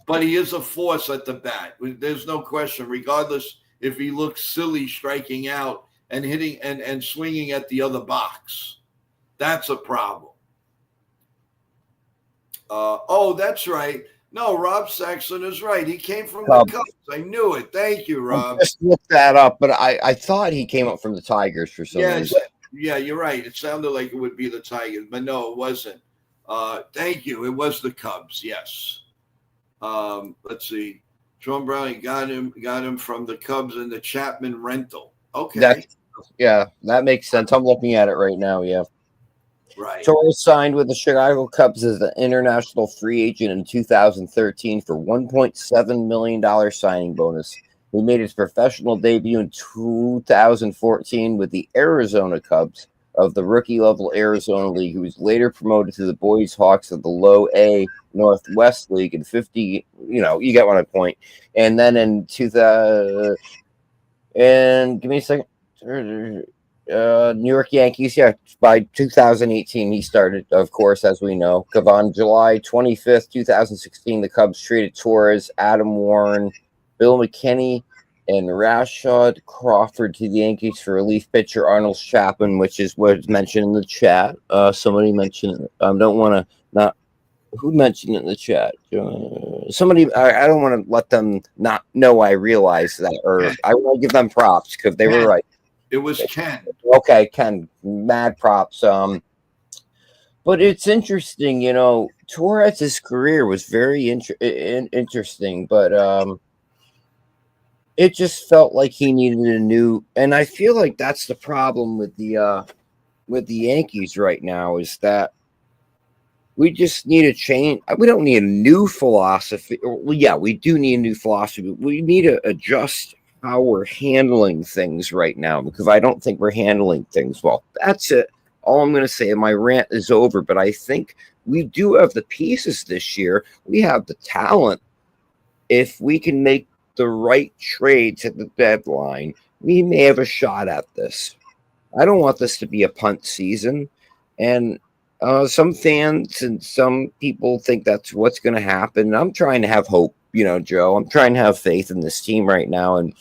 But he is a force at the bat. There's no question, regardless if he looks silly striking out and hitting and swinging at the other box. That's a problem. That's right. No, Rob Saxon is right. He came from the Cubs. I knew it. Thank you, Rob. I just looked that up, but I thought he came up from the Tigers for some reason. Yeah, you're right. It sounded like it would be the Tigers, but no, it wasn't. Thank you. It was the Cubs. Yes. Let's see. Sean Brown got him from the Cubs and the Chapman rental. Okay. That makes sense. I'm looking at it right now. Yeah. Right. Torres signed with the Chicago Cubs as an international free agent in 2013 for $1.7 million signing bonus. He made his professional debut in 2014 with the Arizona Cubs of the rookie-level Arizona League. He was later promoted to the Boys Hawks of the Low A Northwest League in 50. You get my point. And then in 2000, and give me a second. New York Yankees, by 2018 he started, of course, as we know. On July 25th, 2016, the Cubs traded Torres, Adam Warren, Bill McKinney, and Rashad Crawford to the Yankees for relief pitcher Arnold Chapman, which is what's mentioned in the chat. Somebody mentioned it. Don't want to not. Who mentioned it in the chat? Somebody. I don't want to let them not know I realize that, or I want to give them props because they were right. It was Ken. Okay, Ken. Mad props. But it's interesting, Torres' career was very interesting, but it just felt like he needed a new, and I feel like that's the problem with the Yankees right now is that we just need a change. We don't need a new philosophy. Well, yeah, we do need a new philosophy. But we need to adjust how we're handling things right now because I don't think we're handling things well. That's it. All I'm going to say. My rant is over, but I think we do have the pieces this year. We have the talent. If we can make the right trades at the deadline, we may have a shot at this. I don't want this to be a punt season. And some fans and some people think that's what's going to happen. I'm trying to have hope, Joe. I'm trying to have faith in this team right now. And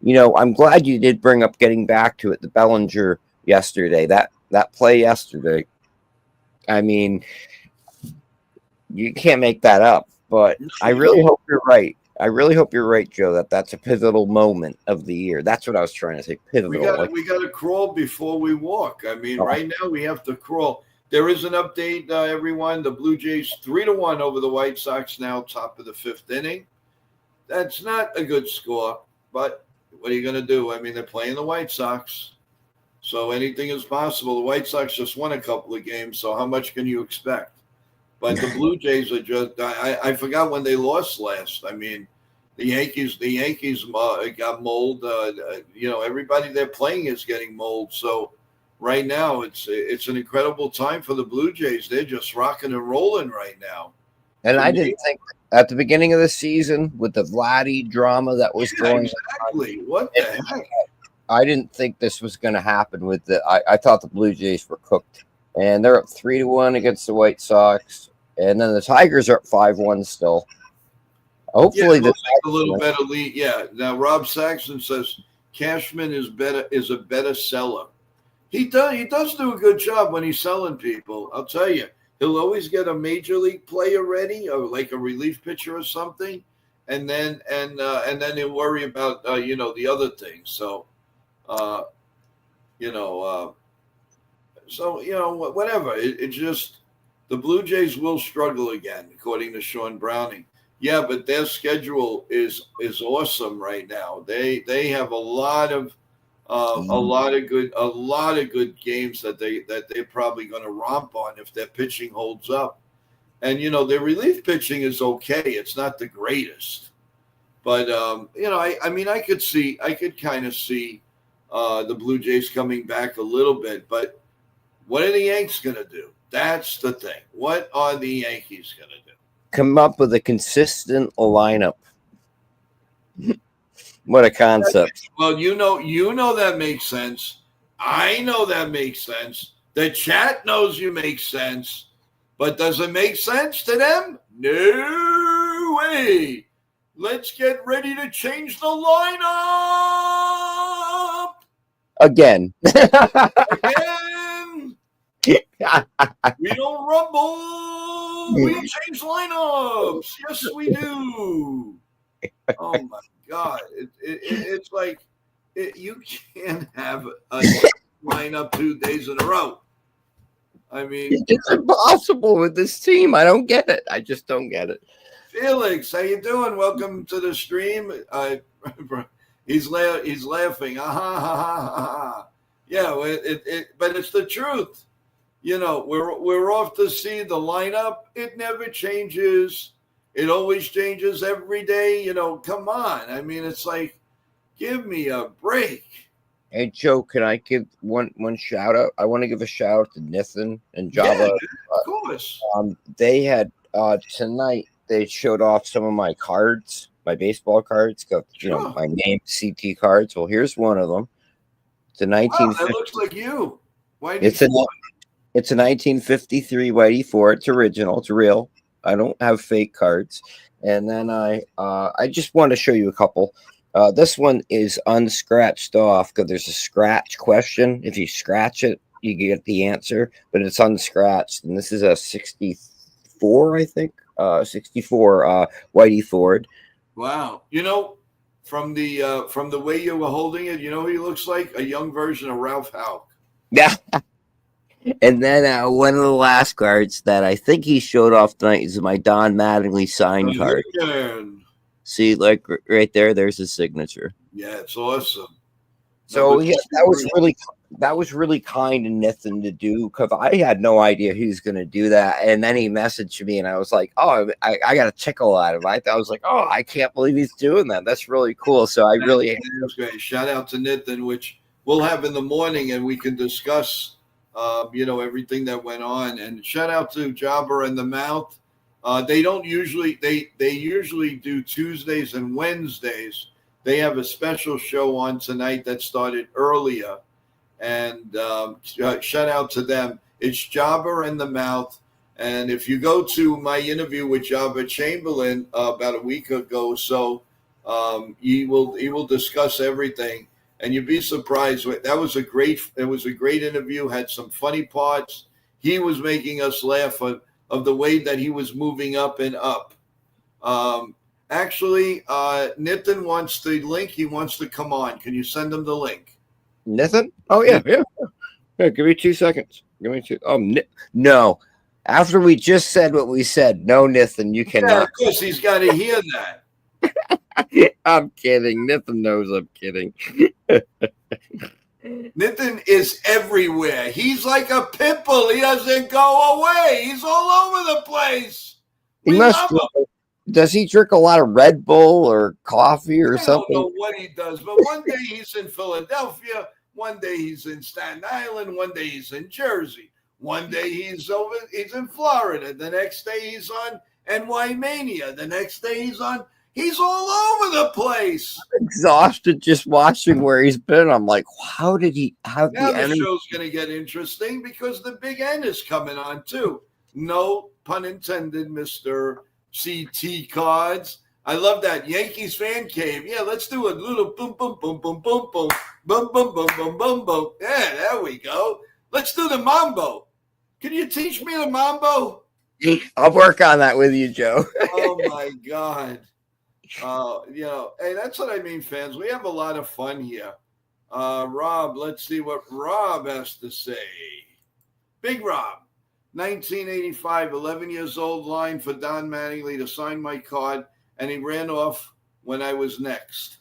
I'm glad you did bring up getting back to it. The Bellinger yesterday, that play yesterday. I mean, you can't make that up. But I really hope you're right. I really hope you're right, Joe. That's a pivotal moment of the year. That's what I was trying to say. Pivotal. We got to crawl before we walk. I mean, Oh. right now we have to crawl. There is an update, everyone. The Blue Jays 3-1 over the White Sox now, top of the 5th inning. That's not a good score, but what are you going to do? I mean, they're playing the White Sox, so anything is possible. The White Sox just won a couple of games, so how much can you expect? But the Blue Jays are just, I forgot when they lost last. I mean, the Yankees got mold. Everybody they're playing is getting mold. So right now it's an incredible time for the Blue Jays. They're just rocking and rolling right now. And I didn't think at the beginning of the season with the Vladdy drama that was going exactly. What the heck? I didn't think this was going to happen with I thought the Blue Jays were cooked. And they're up 3-1 against the White Sox. And then the Tigers are up 5-1 still. Hopefully, a little better lead. Yeah. Now Rob Saxon says Cashman is a better seller. He does do a good job when he's selling people. I'll tell you, he'll always get a major league player ready, or like a relief pitcher or something, and then he'll worry about the other things. So, whatever. It's just. The Blue Jays will struggle again, according to Sean Browning. Yeah, but their schedule is awesome right now. They have a lot of good games that they're probably going to romp on if their pitching holds up. And their relief pitching is okay. It's not the greatest, but I could kind of see the Blue Jays coming back a little bit. But what are the Yanks going to do? That's the thing. What are the Yankees going to do? Come up with a consistent lineup. What a concept. Well, you know that makes sense. I know that makes sense. The chat knows you make sense. But does it make sense to them? No way. Let's get ready to change the lineup. Again. We don't rumble. We change lineups. Yes, we do. Oh my God! It's like you can't have a lineup 2 days in a row. I mean, it's impossible with this team. I don't get it. I just don't get it. Felix, how you doing? Welcome to the stream. He's laughing. Yeah, but it's the truth. We're off to see the lineup. It never changes. It always changes every day. Come on. I mean, it's like, give me a break. Hey, Joe, can I give one shout out? I want to give a shout out to Nathan and Java. Yeah, of course. They had tonight. They showed off some of my cards, my baseball cards. Got my name CT cards. Well, here's one of them. It's a 1950. That looks like you. It's a 1953 Whitey Ford. It's original. It's real. I don't have fake cards. And then I just want to show you a couple. This one is unscratched off because there's a scratch question. If you scratch it, you get the answer, but it's unscratched. And this is a 64, I think. 64 Whitey Ford. Wow. From the way you were holding it, who he looks like? A young version of Ralph Houck. Yeah. And then one of the last cards that I think he showed off tonight is my Don Mattingly signed card. See, like right there, there's his signature. Yeah, it's awesome. So that was really kind of Nathan to do because I had no idea he was going to do that. And then he messaged me, and I was like, "Oh, I got a tickle out of it." I was like, "Oh, I can't believe he's doing that. That's really cool." So that's great. Shout out to Nathan, which we'll have in the morning, and we can discuss. Everything that went on, and shout out to Jobber and the Mouth. They usually do Tuesdays and Wednesdays. They have a special show on tonight that started earlier, and shout out to them. It's Jobber and the Mouth, and if you go to my interview with Jobber Chamberlain about a week ago, so He will discuss everything, and you'd be surprised. That was a great. It was a great interview. Had some funny parts. He was making us laugh of the way that he was moving up and up. Actually, Nitin wants the link. He wants to come on. Can you send him the link? Nitin? Oh yeah. Give me 2 seconds. Give me 2. No. After we just said what we said, no, Nitin, you Yeah, cannot. of course he's got to hear that. I'm kidding. Nitin knows I'm kidding. Nitin is everywhere. He's like a pit bull. He doesn't go away. He's all over the place. He must. Does he drink a lot of Red Bull or coffee or something? I don't know what he does, but one day he's in Philadelphia. One day he's in Staten Island. One day he's in Jersey. One day he's in Florida. The next day he's on NY Mania. The next day he's all over the place. I'm exhausted just watching where he's been. I'm like, how did he have now the the energy? show's going to get interesting because the big N is coming on too. No pun intended, Mr. CT Cards. I love that. Yankees fan cave. Yeah, let's do a little boom, boom, boom, boom, boom, boom, boom, boom, boom, boom, boom, boom. Yeah, there we go. Let's do the mambo. Can you teach me the mambo? I'll work on that with you, Joe. Oh my God. Hey, that's what I mean, fans. We have a lot of fun here. Rob, let's see what Rob has to say. Big Rob, 1985, 11 years old, line for Don Mattingly to sign my card, and he ran off when I was next.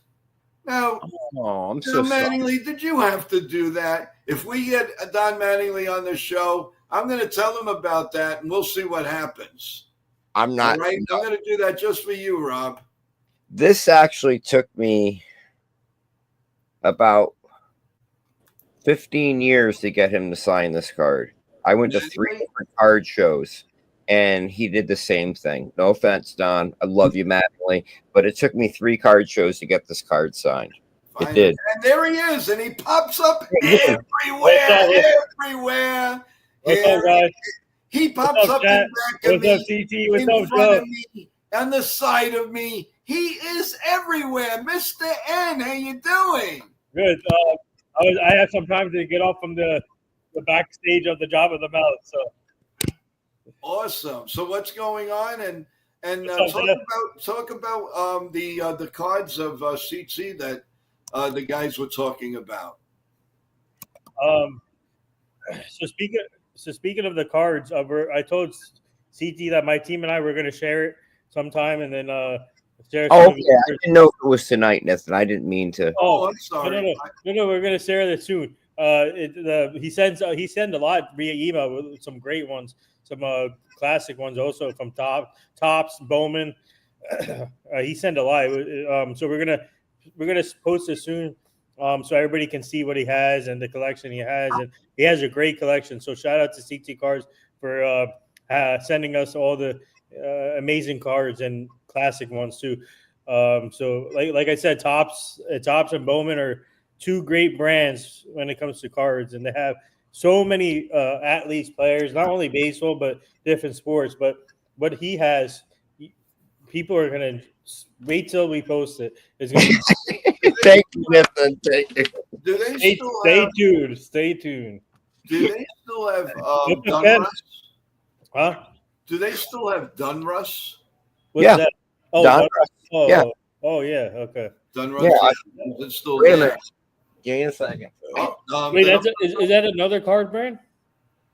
Now, I'm so Don Mattingly, did you have to do that? If we get Don Mattingly on the show, I'm going to tell him about that, and we'll see what happens. I'm not. All right? I'm going to do that just for you, Rob. This actually took me about 15 years to get him to sign this card. I went to 3 different card shows, and he did the same thing. No offense, Don. I love you, Mattingly, but it took me 3 card shows to get this card signed. Fine. It did. And there he is, and he pops up everywhere. What's up, guys? He pops up in back of me, What's up, CT? What's in up, front Joe? of me, on the side of me. He is everywhere. Mr. N, how you doing? Good. I had some time to get off from the backstage of the Job of the Mouth. So awesome. So what's going on? And talk about the cards of CT that the guys were talking about. So speaking of the cards, I told CT that my team and I were going to share it sometime, and then share. Oh, yeah. I didn't know if it was tonight, Nathan. I didn't mean to. Oh, I'm sorry. No. We're going to share that soon. He sends a lot via email with some great ones, some classic ones also from Topps, Bowman. He sent a lot. So we're gonna post it soon, so everybody can see what he has and the collection he has, and he has a great collection. So shout out to CT Cards for sending us all the amazing cards and classic ones too. So like I said, Topps and Bowman are 2 great brands when it comes to cards, and they have so many athletes, players, not only baseball but different sports. But what he has, people are gonna wait till we post it. It's gonna be Thank you, Nathan. Thank you. Do they stay tuned. Do they still have Dunruss? Huh? Do they still have Dunruss? What's Yeah. that? Oh, Dunruss. Yeah. Oh, yeah. Okay. Dunruss. Yeah. It's still Wait a there. minute. Give me a second. Wait, is that another card brand?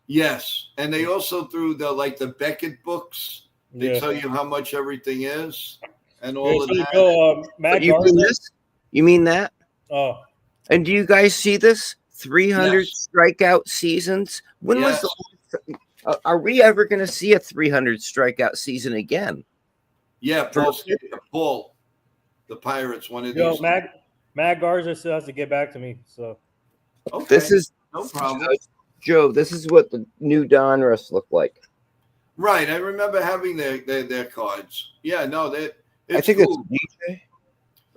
Yes, and they also threw the Beckett books. They tell you how much everything is and all of that. Matt you mean this? You mean that? Oh. And do you guys see this? 300 strikeout seasons. When was the? Are we ever going to see a 300 strikeout season again? Yeah, Paul, the Pirates. One of these. Matt Garza still has to get back to me. So okay. This is no problem, Joe. This is what the new Donruss look like. Right, I remember having their cards. Yeah, no, I think cool. it's DJ,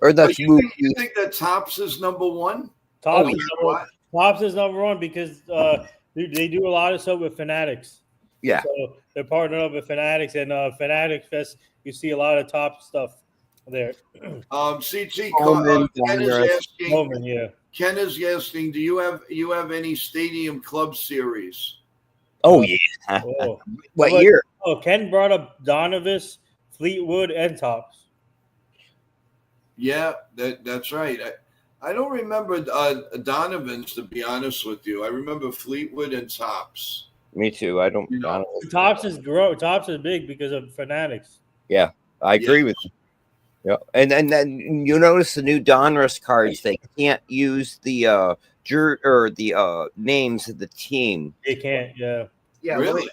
or that's you think that Topps is number 1? Topps is number 1 because they do a lot of stuff with Fanatics. Yeah, so they're partnered up with Fanatics, and Fanatics Fest. You see a lot of top stuff there. CT, Coleman, Ken is Donruss. asking. Bowman, yeah. Ken is asking, do you have any Stadium Club series? Oh yeah. Oh. What But- year? Oh, Ken brought up Donovan, Fleetwood, and Tops. Yeah, that's right. I don't remember Donovan's, to be honest with you. I remember Fleetwood and Tops. Me too. I don't. You know. I don't Tops is big because of Fanatics. yeah, I agree with you. Yeah, and then you notice the new Donruss cards. They can't use the names of the team. They can't. Yeah, Yeah, Really?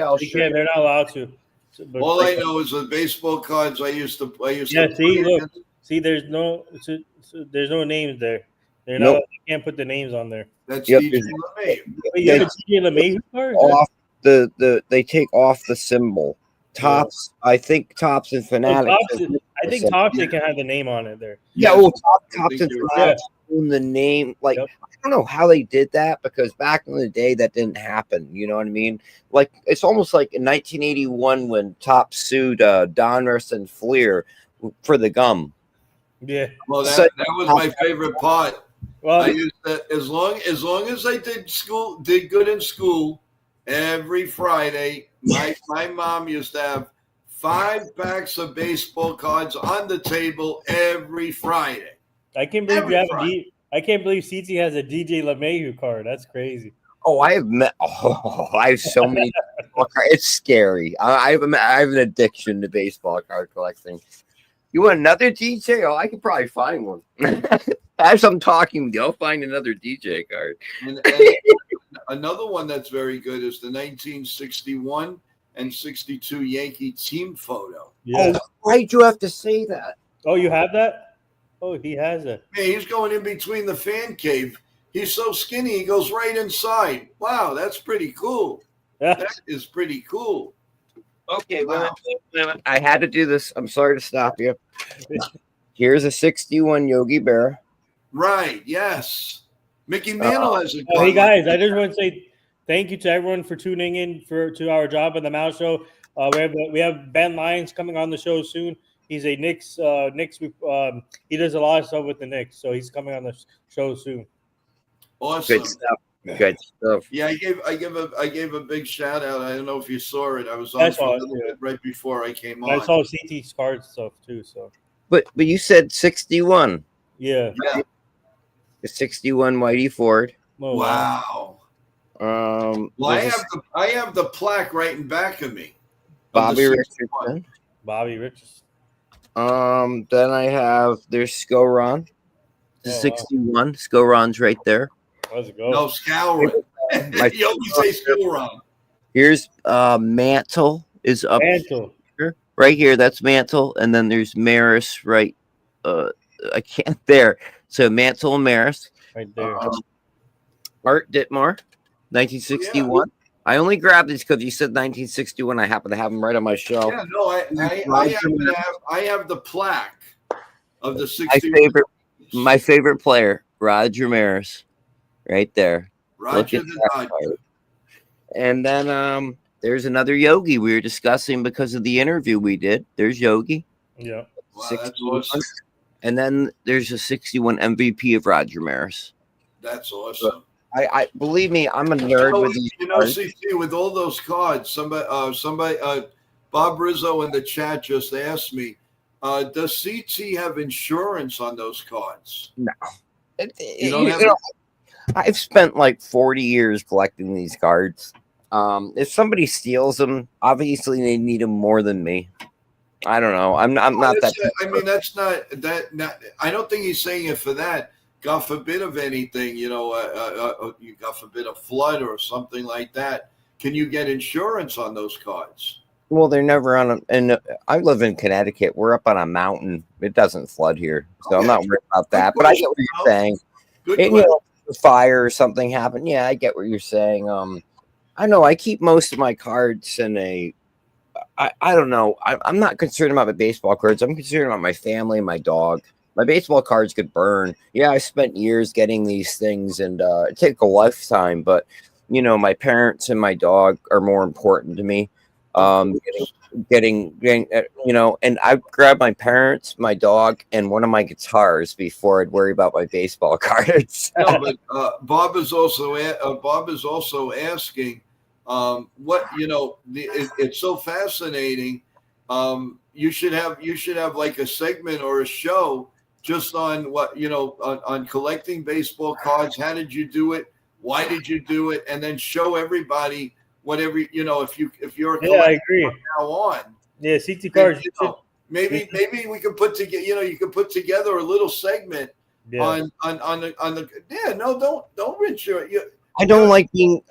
I'll they show can't. you. They're not allowed to. So, but All I know is the baseball cards I used to Yeah, see, play look. against. See, there's no names there. They're Nope. not. They can't put the names on there. That's Yep, DJ there's- LeMay. Wait, you have a TJ LeMahieu card? Off they take off the symbol. Tops, I think Tops and Oh, Fanatics. I think Tops they can have the name on it there. Yeah, Yes, well, I Tops think and you're Fanatics own the name. Like, Yep. I don't know how they did that because back in the day that didn't happen. You know what I mean? Like, it's almost like in 1981 when Tops sued Donruss and Fleer for the gum. Yeah. Well, So- that was my favorite part. Well, I used to, as long as I did good in school, every Friday, my mom used to have 5 packs of baseball cards on the table every Friday. I can't believe every you have Friday. I can't believe CT has a DJ LeMahieu card. That's crazy. Oh, I have met. Oh, I have so many. baseball cards. It's scary. I have an addiction to baseball card collecting. You want another DJ? Oh, I could probably find one. As I'm talking, I'll find another DJ card. And another one that's very good is the 1961 and 62 Yankee team photo. Yeah. Oh, why'd you have to say that? Oh, you have that? Oh, he has it. Man, he's going in between the fan cave. He's so skinny, he goes right inside. Wow, that's pretty cool. Yeah. That is pretty cool. Okay, Wow. wait a minute. I had to do this. I'm sorry to stop you. Here's a 61 Yogi Berra. Right, yes. Mickey Mantle has a Oh, hey gun like guys, I just want to say thank you to everyone for tuning in to our Job on the Mouse show. We have Ben Lyons coming on the show soon. He's a Knicks. He does a lot of stuff with the Knicks, so he's coming on the show soon. awesome. Good stuff. Good stuff. Yeah, I gave a big shout out. I don't know if you saw it. I was on I for saw a it, little yeah. bit right before I came And I on. saw CT's card stuff too. So But you said 61. yeah. Yeah. 61 Whitey Ford. Oh, Wow. Well, Well, I have the plaque right in back of me. of Bobby the 61. Richardson. Bobby Richardson. Then I have there's Skoron. Oh, wow. 61. Skoron's right there. Let's go. No, Scouring. My- You always say Scouring. Here's Mantle is up Mantle. here. Right here. That's Mantle. And then there's Maris right. I can't there. So Mantle and Maris. Right there. Art Ditmar, 1961. I only grabbed these because you said 1961. I happen to have them right on my shelf. Yeah, no, I have the plaque of the My 61. my favorite player, Roger Maris, right there. Roger Look at the that Dodger. card. And then there's another Yogi we were discussing because of the interview we did. There's Yogi. Yeah. Wow, that's awesome. And then there's a 61 MVP of Roger Maris. That's awesome. I believe me, I'm a nerd with these cards. CT, with all those cards, somebody, Bob Rizzo in the chat just asked me, does CT have insurance on those cards? You don't have I've spent like 40 years collecting these cards. If somebody steals them, obviously they need them more than me. I don't know. I'm not that. I mean, that's not that. Not, I don't think he's saying it for that. God forbid of anything, God forbid a flood or something like that. Can you get insurance on those cards? Well, they're never on and I live in Connecticut. We're up on a mountain. It doesn't flood here, so I'm not worried about that. But I get what you're saying. Good And, question. if a fire or something happened, yeah, I get what you're saying. I know I keep most of my cards in a. I don't know. I'm not concerned about my baseball cards. I'm concerned about my family and my dog. My baseball cards could burn. Yeah, I spent years getting these things, and it take a lifetime. But my parents and my dog are more important to me. Getting, you know, and I grabbed my parents, my dog, and one of my guitars before I'd worry about my baseball cards. No, but Bob is also asking, what you know. It's so fascinating. You should have like a segment or a show just on what you know on collecting baseball cards. How did you do it? Why did you do it? And then show everybody whatever you know. If you're a Yeah, I collector agree. from now on. Yeah, CT cards. You know, maybe we can put together. You know, you can put together a little segment Yeah. on the. Yeah, no, don't Richard. I don't like being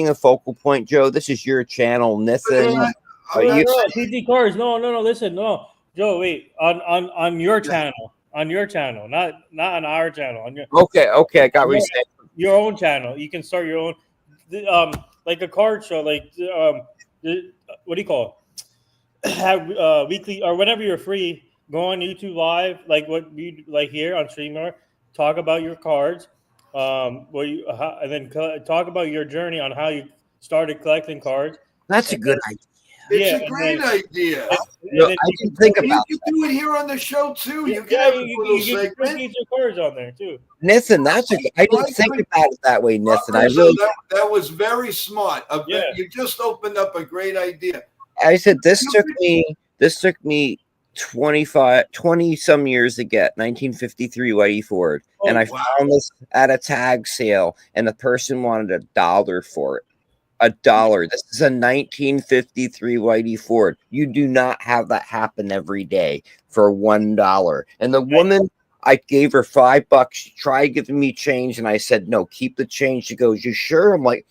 a focal point, Joe. This is your channel, Nathan. No, CT cards. No. Listen, no, Joe. Wait. On your channel. On your channel, not on our channel. On your Okay, I got what you're saying. Your own channel. You can start your own, like a card show, like what do you call it? Have weekly or whenever you're free, go on YouTube Live, like what we like here on StreamYard. Talk about your cards, and then talk about your journey on how you started collecting cards. That's a good idea. It's a great idea. I didn't think about you can do it here on the show too. You can Yeah, have a you little can segment. get your cards on there too. Nathan, I didn't think about it that way, Nathan. I really that was very smart. Yeah. You just opened up a great idea. I said this took me 20 some years to get 1953 Whitey Ford, and I found this at a tag sale, and the person wanted $1 for it. $1. This is a 1953 Whitey Ford. You do not have that happen every day for $1. And the woman, I gave her $5. She tried giving me change, and I said, no, keep the change. She goes, you sure? I'm like,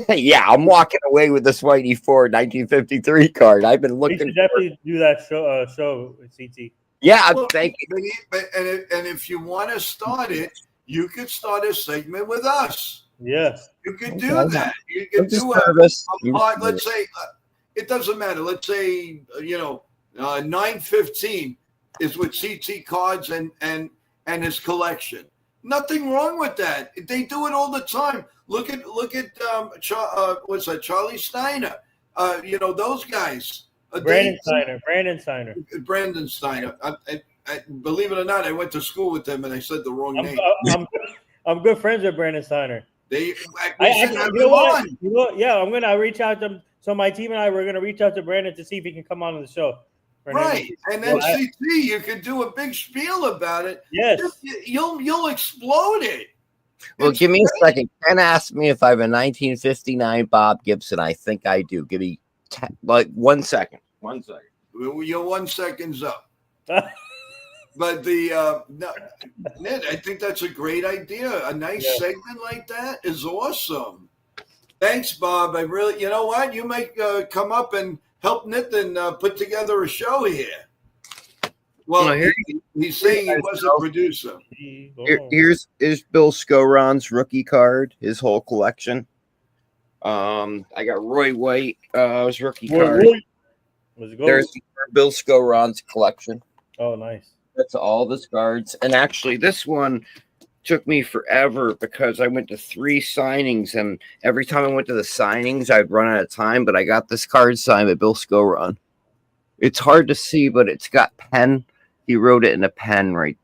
yeah, I'm walking away with this Whitey Ford 1953 card. I've been looking. You should definitely do that show with CT. Yeah, thank you. And if you want to start it, you could start a segment with us. Yes. You could do that. You could do a part. Let's say it doesn't matter. Let's say 9:15 is with CT cards and his collection. Nothing wrong with that. They do it all the time. Look at what's that? Charlie Steiner. Those guys. Brandon Steiner. I believe it or not, I went to school with them and I said the wrong name. I'm good friends with Brandon Steiner. Yeah, I'm gonna reach out to them. So my team and I were gonna reach out to Brandon to see if he can come on the show. Right, and then CT, you could do a big spiel about it. Yes, you'll explode it. Well, give me a second. Ken asked me if I have a 1959 Bob Gibson. I think I do. Give me 1 second. 1 second. Your 1 second's up. But Ned, I think that's a great idea. A nice segment like that is awesome. Thanks, Bob. I really, you know what? You might come up and help Nathan put together a show here. Well, he's saying he was a producer. Here's Bill Scoron's rookie card, his whole collection. I got Roy White, his rookie card. There's Bill Scoron's collection. Oh, nice. That's all the cards. And actually, this one took me forever because I went to 3 signings, and every time I went to the signings, I'd run out of time. But I got this card signed by Bill Scoron. It's hard to see, but it's got pen. He wrote it in a pen right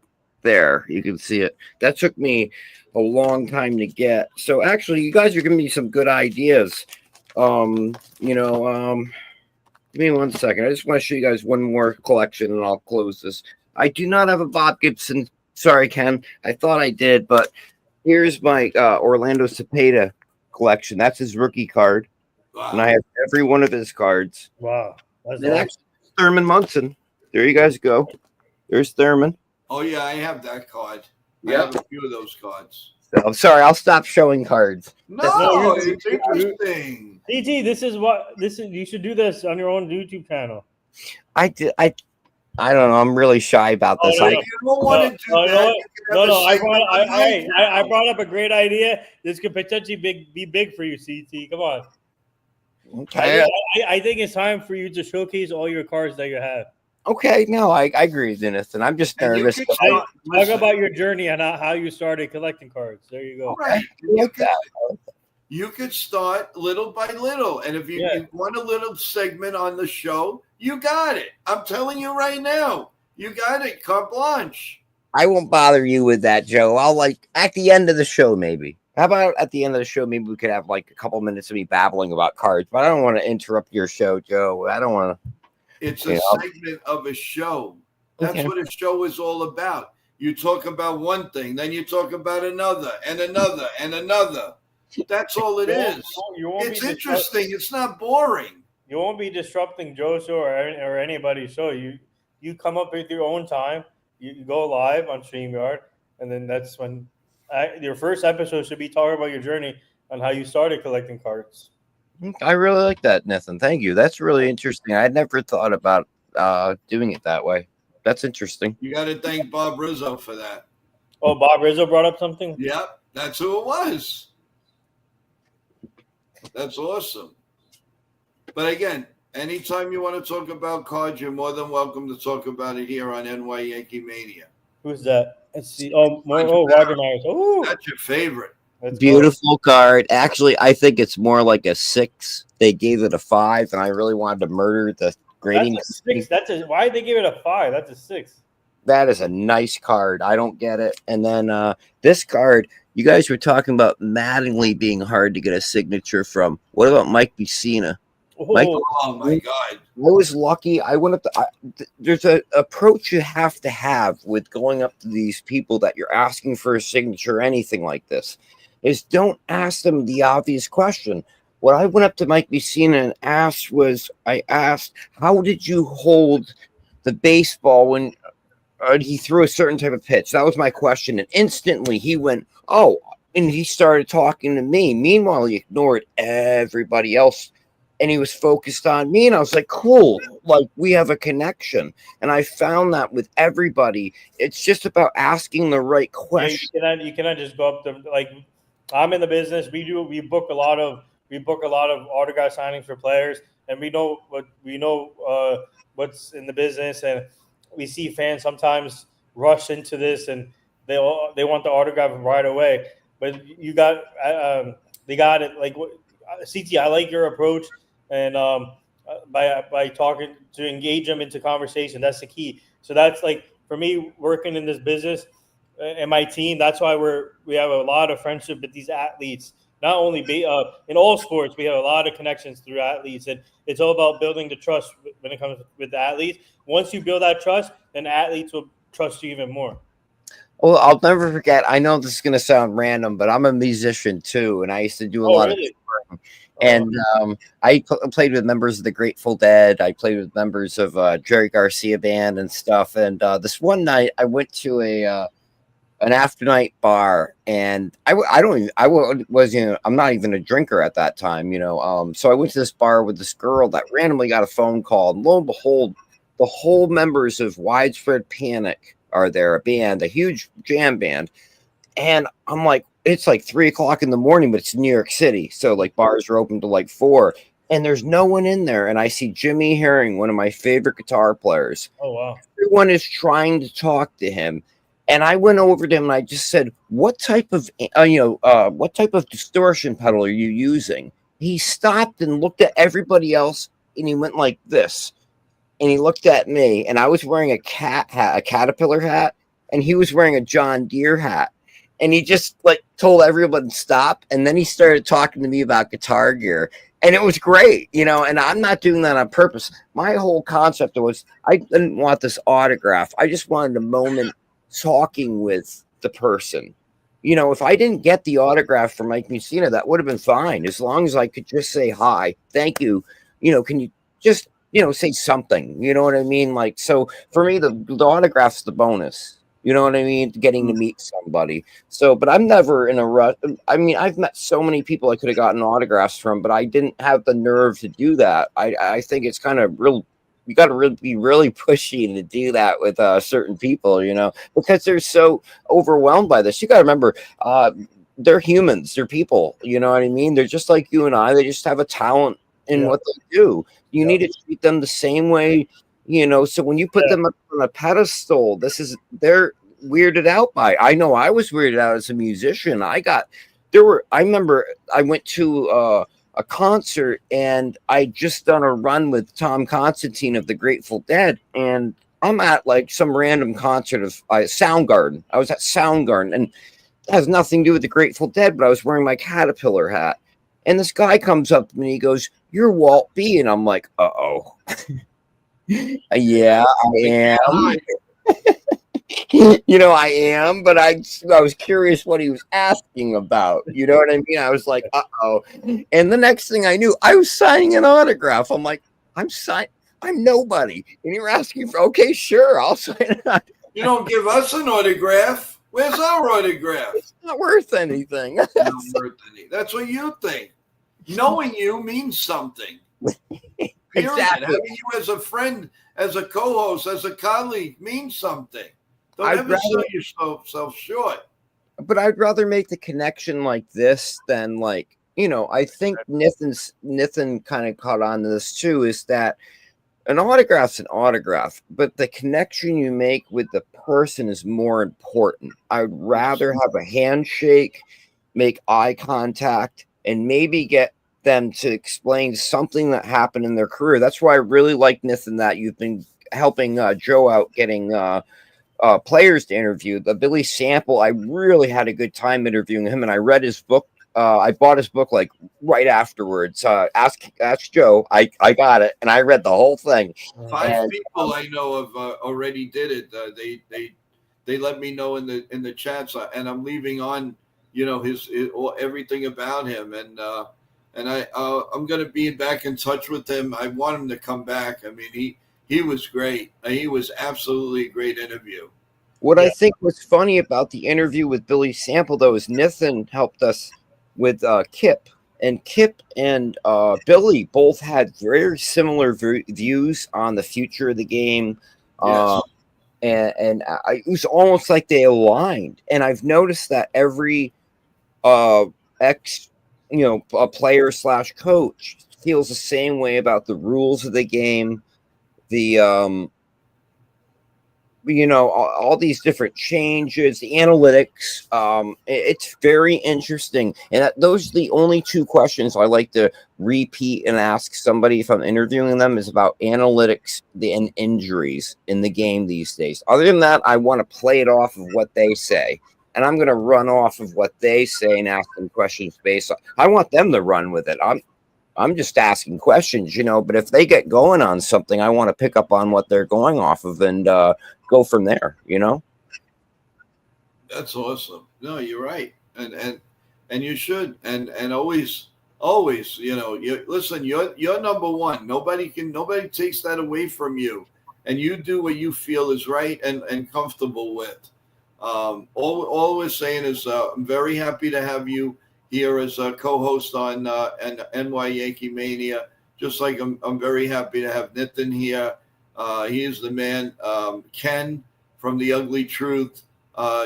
there. You can see it. That took me a long time to get. So actually, you guys are giving me some good ideas. Give me 1 second. I just want to show you guys one more collection, and I'll close this. I do not have a Bob Gibson. Sorry, Ken. I thought I did, but here's my Orlando Cepeda collection. That's his rookie card. Wow. And I have every one of his cards. Wow. That's awesome. Thurman Munson. There you guys go. There's Thurman. Oh, yeah, I have that card. Yeah. I have a few of those cards. So, sorry, I'll stop showing cards. No, it's interesting. CT, you should do this on your own YouTube channel. I don't know. I'm really shy about this. You don't want to do that. No. I brought up a great idea. This could potentially be big for you, CT. Come on. Okay. I think it's time for you to showcase all your cards that you have. Okay. No, I agree with Dennis, and I'm just nervous. Talk about your journey and how you started collecting cards. There you go. All right. You could start little by little. And if you want a little segment on the show, you got it. I'm telling you right now, you got it. Carte blanche. I won't bother you with that, Joe. I'll like at the end of the show, maybe. How about at the end of the show, maybe we could have like a couple minutes of me babbling about cards, but I don't want to interrupt your show, Joe. I don't want to. It's a segment of a show. That's what a show is all about. You talk about one thing, then you talk about another and another and another. That's all it is. It's interesting. It's not boring. You won't be disrupting Joe's show or anybody's show. You come up with your own time. You go live on StreamYard, and then that's when your first episode should be talking about your journey on how you started collecting cards. I really like that, Nathan. Thank you. That's really interesting. I'd never thought about doing it that way. That's interesting. You got to thank Bob Rizzo for that. Oh, Bob Rizzo brought up something? Yep, that's who it was. That's awesome. But again, anytime you want to talk about cards, you're more than welcome to talk about it here on NY Yankee Mania. Who's that? Let's see. Roger Myers. Oh, that's your favorite. That's beautiful card. Actually, I think it's more like a 6. They gave it a 5, and I really wanted to murder the grading. That's a 6. Why did they give it a 5? That's a 6. That is a nice card. I don't get it. And then this card, you guys were talking about Mattingly being hard to get a signature from. What about Mike Buccina? Oh my God! I was lucky. I went up to. There's an approach you have to have with going up to these people that you're asking for a signature or anything like this. Is don't ask them the obvious question. What I went up to Mike Buccina and asked was, I asked, how did you hold the baseball when he threw a certain type of pitch? That was my question. And instantly he went, oh, and he started talking to me. Meanwhile, he ignored everybody else. And he was focused on me, and I was like, cool, like we have a connection. And I found that with everybody, it's just about asking the right question. Yeah, you cannot just go up to, like, I'm in the business. We book a lot of autograph signings for players, and we know what's in the business, and we see fans sometimes rush into this, and they want the autograph right away. But they got it. Like, CT, I like your approach. And by talking to engage them into conversation, that's the key. So that's like for me working in this business and my team. That's why we have a lot of friendship with these athletes. Not only in all sports, we have a lot of connections through athletes, and it's all about building the trust when it comes with the athletes. Once you build that trust, then athletes will trust you even more. Well, I'll never forget. I know this is going to sound random, but I'm a musician too, and I used to do a lot of touring. And I played with members of the Grateful Dead. I played with members of Jerry Garcia band and stuff. And this one night, I went to an after night bar, and I'm not even a drinker at that time, you know. So I went to this bar with this girl that randomly got a phone call, and lo and behold, the whole members of Widespread Panic are there, a huge jam band. And I'm like, it's like 3:00 in the morning, but it's New York City. So like bars are open to like 4, and there's no one in there. And I see Jimmy Herring, one of my favorite guitar players. Oh, wow. Everyone is trying to talk to him. And I went over to him and I just said, what type of distortion pedal are you using? He stopped and looked at everybody else, and he went like this. And he looked at me, and I was wearing a caterpillar hat, and he was wearing a John Deere hat. And he just like told everyone to stop. And then he started talking to me about guitar gear. And it was great, you know, and I'm not doing that on purpose. My whole concept was I didn't want this autograph. I just wanted a moment talking with the person. You know, if I didn't get the autograph from Mike Buccina, that would have been fine. As long as I could just say, hi, thank you. You know, can you just, say something? You know what I mean? Like, so for me, the autograph's the bonus. You know what I mean? Getting to meet somebody. So, but I'm never in a rush. I mean, I've met so many people I could have gotten autographs from, but I didn't have the nerve to do that. I think it's kind of real. You got to be really pushy to do that with certain people, because they're so overwhelmed by this. You got to remember, they're humans. They're people. You know what I mean? They're just like you and I. They just have a talent in what they do. You need to treat them the same way. So when you put them up on a pedestal, they're weirded out by. I know I was weirded out as a musician. I got I remember I went to a concert, and I just done a run with Tom Constantine of the Grateful Dead, and I'm at like some random concert of Soundgarden. I was at Soundgarden, and it has nothing to do with the Grateful Dead, but I was wearing my caterpillar hat, and this guy comes up to me and he goes, "You're Walt B," and I'm like, "Uh-oh." Yeah, I am. I am, but I was curious what he was asking about. You know what I mean? I was like, "Uh-oh." And the next thing I knew, I was signing an autograph. I'm like, I'm nobody. And you're asking for, okay, sure, I'll sign it. You don't give us an autograph. Where's our autograph? It's not worth anything. Not worth anything. That's what you think. Knowing you means something. Exactly. Having you as a friend, as a co-host, as a colleague means something. Don't ever sell yourself short. But I'd rather make the connection like this than like, I think Nathan kind of caught on to this too, is that an autograph's an autograph, but the connection you make with the person is more important. I'd rather have a handshake, make eye contact, and maybe get them to explain something that happened in their career. That's why I really like Nathan, that you've been helping Joe out getting players to interview. The Billy Sample, I really had a good time interviewing him, and I read his book. I bought his book like right afterwards. Ask Joe. I got it, and I read the whole thing. 5 people I know of already did it. They let me know in the chats, and I'm leaving on his everything about him, and I'm going to be back in touch with him. I want him to come back. I mean, he was great. He was absolutely a great interview. What I think was funny about the interview with Billy Sample, though, is Nathan helped us with Kip. And Kip and Billy both had very similar views on the future of the game. Yes. And it was almost like they aligned. And I've noticed that every a player / coach feels the same way about the rules of the game, the all these different changes, the analytics. It's very interesting, and those are the only 2 questions I like to repeat and ask somebody if I'm interviewing them, is about analytics and injuries in the game these days. Other than that, I want to play it off of what they say. And I'm going to run off of what they say and ask them questions based on. I want them to run with it. I'm just asking questions, but if they get going on something, I want to pick up on what they're going off of and go from there, That's awesome. No, you're right. And you should. And always, listen, you're number one. Nobody takes that away from you. And you do what you feel is right and comfortable with. All we're saying is I'm very happy to have you here as a co-host on NY Yankee Mania. Just like I'm very happy to have Nathan here. He is the man. Ken from The Ugly Truth.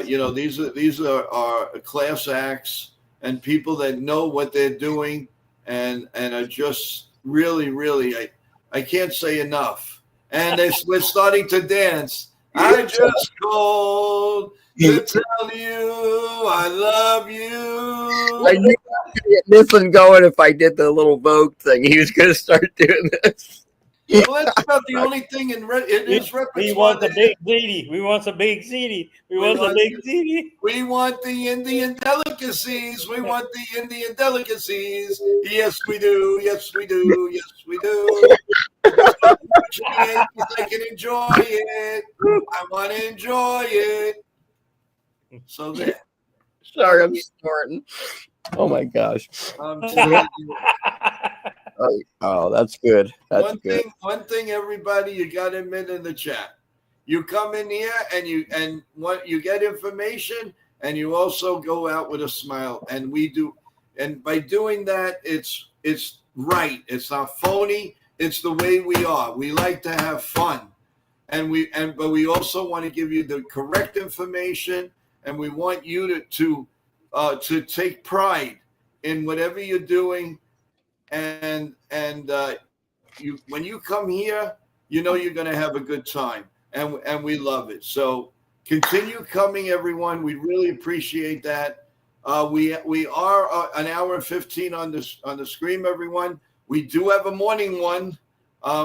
These are class acts and people that know what they're doing and are just really, really, I can't say enough. And we're starting to dance. I just called to tell you I love you. I knew I could get Nathan going if I did the little Vogue thing. He was going to start doing this. Well, that's about the only thing in his repertoire. We want the big ziti. We want some big ziti. We want the big ziti. We want the Indian delicacies. We want the Indian delicacies. Yes, we do. Yes, we do. Yes, we do. I can enjoy it. I want to enjoy it. So there. Sorry, I'm snorting. Oh my gosh. Oh, that's good. That's good. One thing, everybody, you got to admit in the chat. You come in here and you get information, and you also go out with a smile. And we do, and by doing that, it's right. It's not phony. It's the way we are. We like to have fun, but we also want to give you the correct information, and we want you to take pride in whatever you're doing. And when you come here, you're going to have a good time, and we love it. So continue coming, everyone. We really appreciate that. We are an hour and 15 on the screen, everyone. We do have a morning one,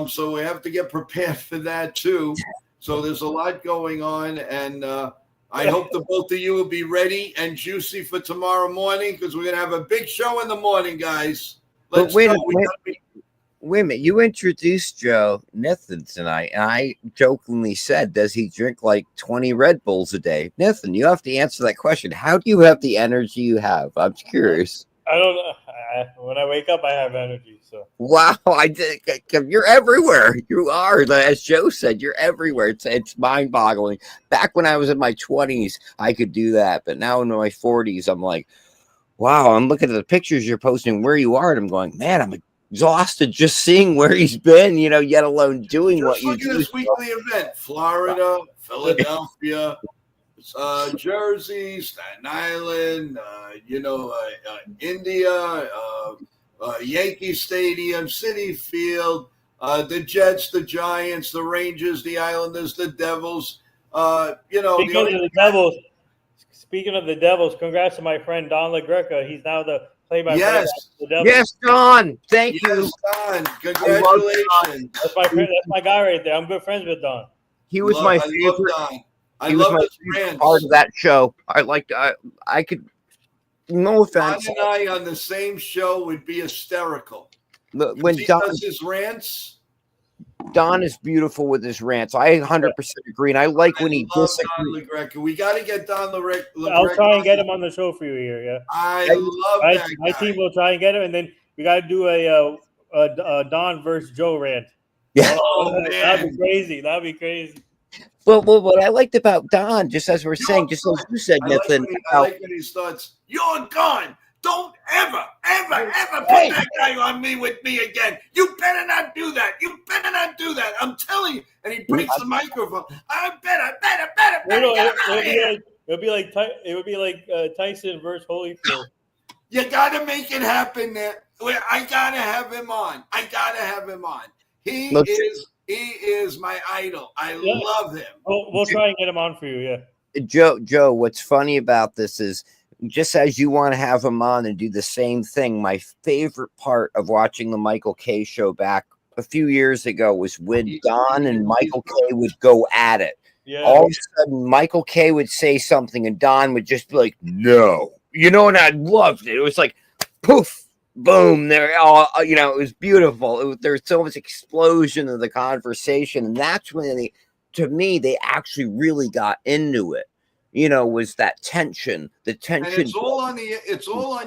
so we have to get prepared for that too. So there's a lot going on, and I hope the both of you will be ready and juicy for tomorrow morning because we're gonna have a big show in the morning, guys. Let's wait go. a minute. You introduced Joe Nathan tonight, and I jokingly said, does he drink like 20 Red Bulls a day? Nathan, you have to answer that question. How do you have the energy you have? I'm curious. I don't know. When I wake up, I have energy. So Wow, I did. You're everywhere. You are, as Joe said, you're everywhere. It's mind-boggling. Back when I was in my 20s, I could do that, but now in my 40s, I'm like, wow. I'm looking at the pictures you're posting where you are, and I'm going, man, I'm exhausted just seeing where he's been. Yet alone doing Just what you look at do. this weekly event: Florida, Philadelphia, Jersey, Staten Island, India, Yankee Stadium, Citi Field, the Jets, the Giants, the Rangers, the Islanders, the Devils. Speaking of the Devils, congrats to my friend Don LaGreca. He's now the play-by-play Yes. of the Devils. Yes, Don. Thank you. Yes, Don. Congratulations. That's my friend. That's my guy right there. I'm good friends with Don. He was my favorite. I love his rants. Part of that show. I could. No offense. Don and I on the same show would be hysterical. When he Don does his rants. Don is beautiful with his rants. I 100% agree, and I like when he disagrees. Don LaGreca. We got to get Don LaGreca. I'll try and get him on the show for you here. Yeah, I love that. My team will try and get him, and then we got to do a Don versus Joe rant. Yeah, that'd be crazy. That'd be crazy. Well, what I liked about Don, just as we're saying, just as you said, Nathan. I like when he starts. You're gone. Don't ever put that guy on me with me again. You better not do that. You better not do that. I'm telling you. And he breaks the microphone. I better get him out of here. It would be like Tyson versus Holyfield. You got to make it happen there. I got to have him on. He is my idol. I love him. We'll try and get him on for you. Yeah. Joe, what's funny about this is, just as you want to have him on and do the same thing, my favorite part of watching the Michael K show back a few years ago was when Don and Michael K would go at it. Yeah. All of a sudden, Michael K would say something and Don would just be like, no. And I loved it. It was like, poof, boom. There, it was beautiful. There was so much explosion of the conversation. And that's when to me, they actually really got into it. Was that tension, the tension. And it's all on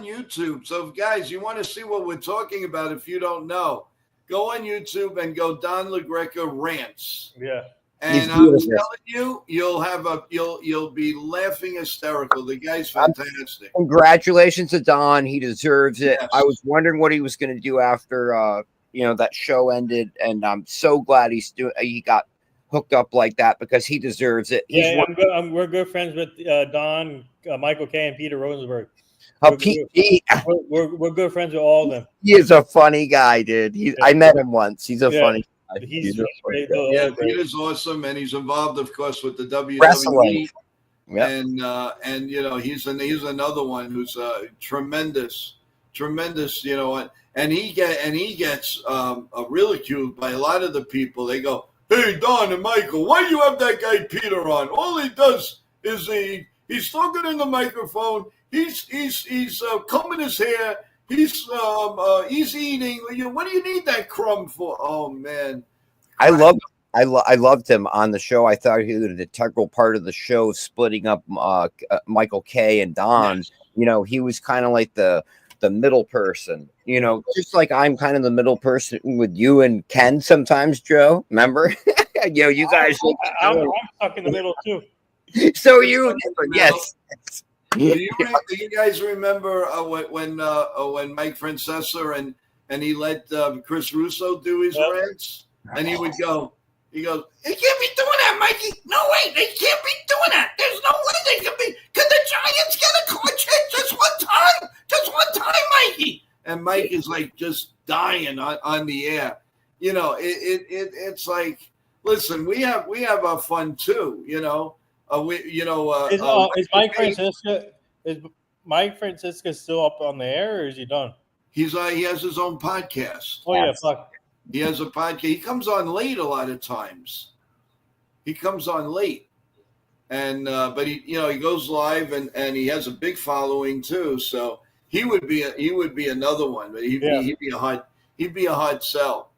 YouTube. So guys, you want to see what we're talking about. If you don't know, go on YouTube and go Don LaGreca rants. Yeah. And I'm telling you, you'll be laughing hysterical. The guy's fantastic. Congratulations to Don. He deserves it. Yes. I was wondering what he was going to do after, that show ended. And I'm so glad he got hooked up like that because he deserves it. We're good friends with Don, Michael K, and Peter Rosenberg. We're good friends with all of them. He is a funny guy, dude. I met him once. He's a funny guy. He's great. Peter's awesome, and he's involved, of course, with the WWE. Wrestling. Yep. And he's another one who's tremendous, and he gets ridiculed by a lot of the people. They go, hey, Don and Michael, why do you have that guy Peter on? All he does is he's talking in the microphone. He's combing his hair. He's eating. What do you need that crumb for? Oh man, I loved him on the show. I thought he was an integral part of the show, splitting up Michael K and Don. Yes. He was kind of like the middle person, just like I'm kind of the middle person with you and Ken sometimes, Joe. Remember? You guys. I'm stuck in the middle too. So yes. Do you guys remember when Mike Francesa and he let Chris Russo do his rants, and he goes, they can't be doing that, Mikey. No way, they can't be doing that. There's no way they can be. Could the Giants get a clutch hit just one time, Mikey? And Mike is like just dying on the air. It's like, listen, we have our fun too. Is Mike Francesa? Is Mike Francisca's still up on the air, or is he done? He has his own podcast. Oh yeah, fuck. He has a podcast. He comes on late a lot of times. He comes on late, and but he goes live, and he has a big following too. So he would be another one, but he'd be a hard sell.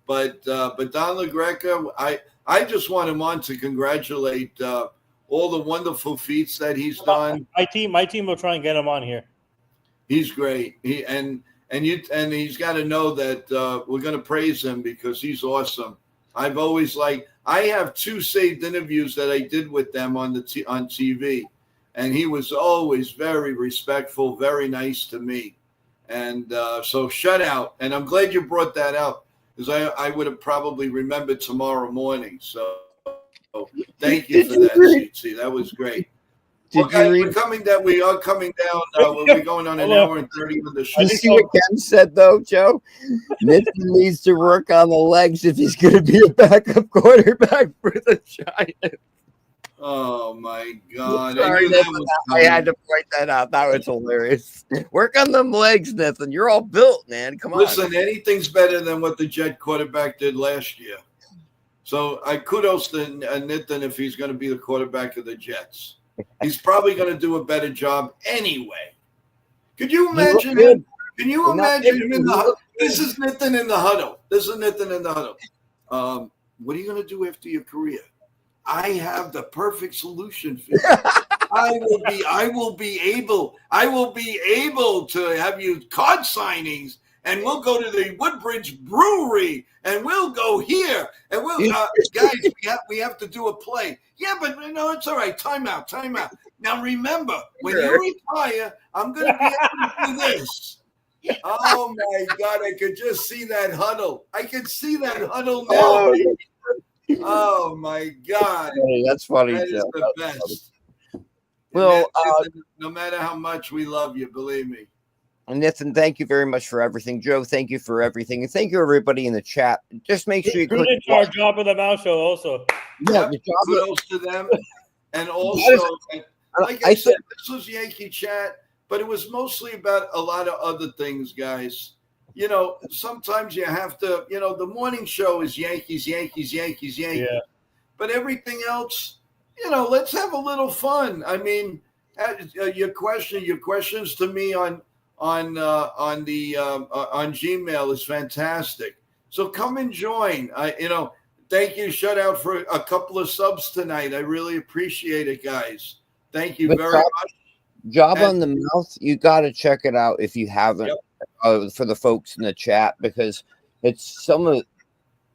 But Don LaGreca, I just want him on to congratulate all the wonderful feats that he's done. My team will try and get him on here. He's great. And he's got to know that we're going to praise him because he's awesome. I've always I have 2 saved interviews that I did with them on TV, and he was always very respectful, very nice to me. And so shout out. And I'm glad you brought that up because I would have probably remembered tomorrow morning. So thank you for that, CC. That was great. We are coming down. We're going on an hour and 30 with the show. Did you see what Ken said, though, Joe? Nixon needs to work on the legs if he's going to be a backup quarterback for the Giants. Oh, my God. Sorry, I had to point that out. That was hilarious. Work on them legs, Nathan. You're all built, man. Come on. Listen, anything's better than what the Jet quarterback did last year. So I kudos to Nathan if he's going to be the quarterback of the Jets. He's probably going to do a better job anyway. Could you imagine him? Can you imagine him in the huddle? This is Nathan in the huddle. What are you going to do after your career? I have the perfect solution for you. I will be able to have you card signings, and we'll go to the Woodbridge Brewery, and we'll go here, and we'll guys, we have to do a play. Yeah, but no, it's all right. Time out. Now remember, when you retire, I'm going to be able to do this. Oh my God, I could just see that huddle. I could see that huddle now. Oh my God, that's funny. That is the best. Well, no matter how much we love you, believe me. Nathan, thank you very much for everything. Joe, thank you for everything. And thank you, everybody in the chat. Just make sure you click our Job of the Mouth show also. Yeah, kudos to them. And also, like I said, this was Yankee Chat, but it was mostly about a lot of other things, guys. You know, sometimes you have to, the morning show is Yankees. Yeah. But everything else, let's have a little fun. I mean, your questions to me on Gmail is fantastic. So come and join. Thank you. Shout out for a couple of subs tonight. I really appreciate it, guys. Thank you very much. Job on the Mouth. You got to check it out if you haven't. Yep. For the folks in the chat, because it's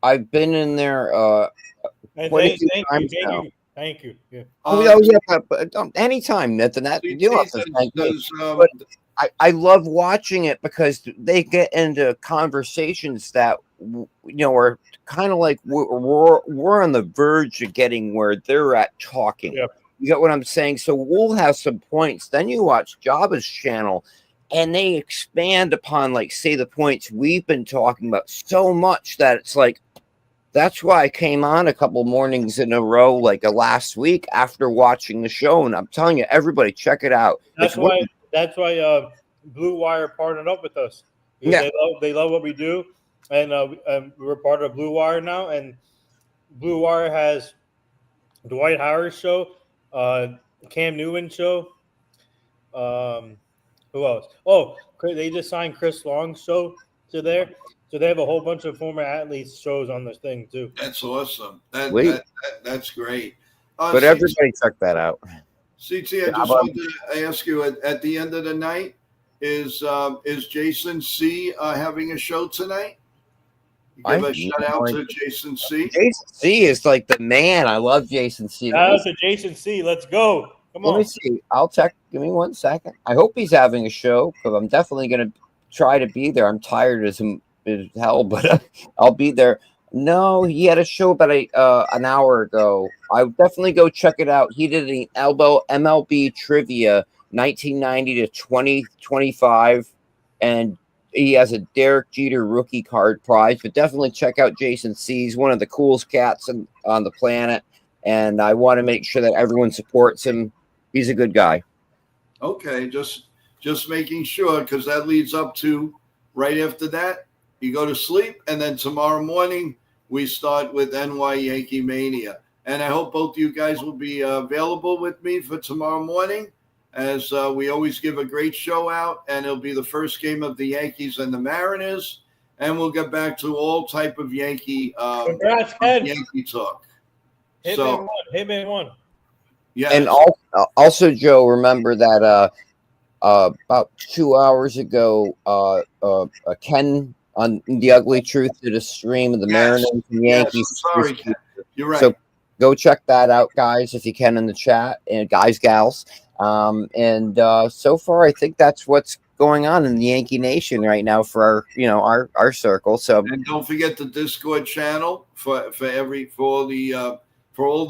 I've been in there quite a few times now. Thank you. Yeah. But anytime, Nathan. You don't have to thank me. But I love watching it because they get into conversations that are kind of like we're on the verge of getting where they're at talking. Yep. You get what I'm saying? So we'll have some points. Then you watch Jabba's channel, and they expand upon, say, the points we've been talking about so much that it's like, that's why I came on a couple mornings in a row, last week after watching the show. And I'm telling you, everybody, check it out. That's why Blue Wire partnered up with us. Yeah. They love what we do. And we're part of Blue Wire now. And Blue Wire has Dwight Howard's show, Cam Newton's show. Who else? Oh, they just signed Chris Long's show to there. So they have a whole bunch of former athletes shows on this thing too. That's awesome. That's great. But everybody check that out. CT, I just wanted to ask you at the end of the night, is Jason C having a show tonight? Give a shout out to Jason C. Jason C is like the man. I love Jason C. Shout out to Jason C. Let's go. Come on. Let me see. I'll check. Give me 1 second. I hope he's having a show because I'm definitely going to try to be there. I'm tired as hell, but I'll be there. No, he had a show about an hour ago. I would definitely go check it out. He did an MLB trivia 1990 to 2025, and he has a Derek Jeter rookie card prize. But definitely check out Jason C. He's one of the coolest cats on the planet, and I want to make sure that everyone supports him. He's a good guy. Okay, just Just making sure, because that leads up to right after that, you go to sleep, and then tomorrow morning we start with NY Yankee Mania. And I hope both of you guys will be available with me for tomorrow morning, as we always give a great show out, and it'll be the first game of the Yankees and the Mariners, and we'll get back to all type of Yankee Congrats, Ken. Yankee talk. Hitman won. Yeah, And also, Joe, remember that about 2 hours ago, Ken on The Ugly Truth did a stream of the Mariners and Yankees. I'm sorry, Ken. You're right. So go check that out, guys, if you can, in the chat, and guys, gals. And so far, I think that's what's going on in the Yankee Nation right now for our circle. So, and don't forget the Discord channel for all the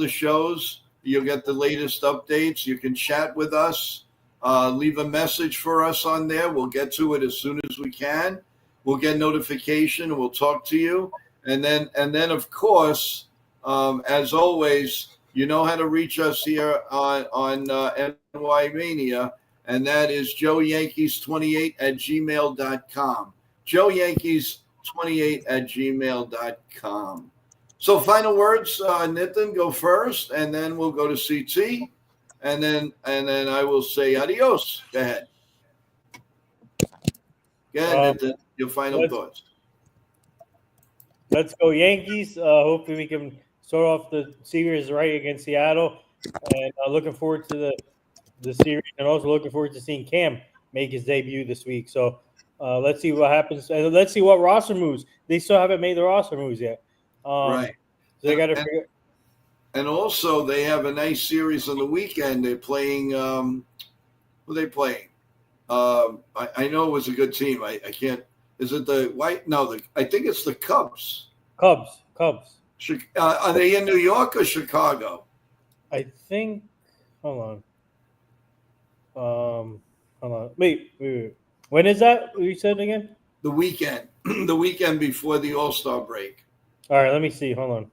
shows. You'll get the latest updates. You can chat with us. Leave a message for us on there. We'll get to it as soon as we can. We'll get notification and we'll talk to you. And then of course, as always, you know how to reach us here on NY Mania, and that is joeyankees28@gmail.com. joeyankees28@gmail.com. So final words, Nitin, go first, and then we'll go to CT, and then I will say adios. Go ahead. Go ahead, Nitin, your final thoughts. Let's go Yankees. Hopefully we can start off the series right against Seattle, and looking forward to the series, and also looking forward to seeing Cam make his debut this week. So let's see what happens, and let's see what roster moves. They still haven't made the roster moves yet. Right. So they got to figure. And also, they have a nice series on the weekend. They're playing. Who are they playing? I know it was a good team. I can't. Is it the White? No, I think it's the Cubs. Cubs. Are they in New York or Chicago? I think. Hold on. Wait. When is that? You said again? The weekend. The weekend before the All-Star break. All right. Let me see. Hold on.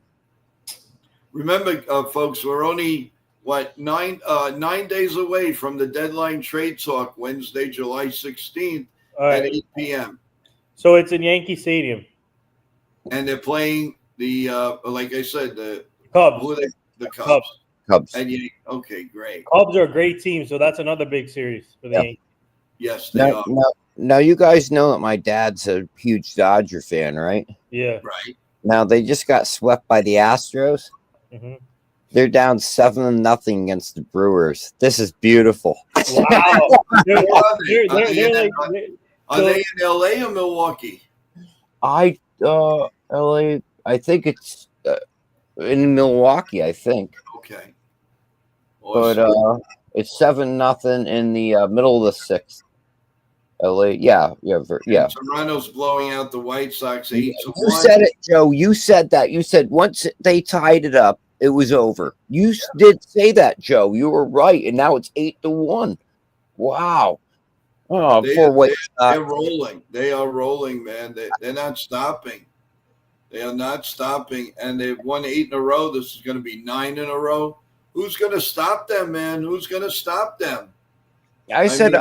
Remember, folks, we're only 9 days away from the deadline trade talk, Wednesday, July 16th at 8 p.m. So it's in Yankee Stadium, and they're playing the like I said, the Cubs. Who are they? The Cubs. Cubs. And okay, great. Cubs are a great team, so that's another big series for the Yankees. Yes, they are. Now, you guys know that my dad's a huge Dodger fan, right? Yeah. Right. Now they just got swept by the Astros. Mm-hmm. They're down 7-0 against the Brewers. This is beautiful. Wow. Are they in LA or Milwaukee? LA. I think it's in Milwaukee. I think. Okay. Awesome. But it's 7-0 in the middle of the sixth. LA. Yeah. Toronto's blowing out the White Sox 8-1. You said it, Joe. You said that. You said once they tied it up, it was over. You did say that, Joe. You were right, and now it's 8-1. Wow. Oh, they're rolling. They are rolling, man. They're not stopping. They are not stopping, and they've won 8 in a row. This is going to be 9 in a row. Who's going to stop them, man? Who's going to stop them? I said,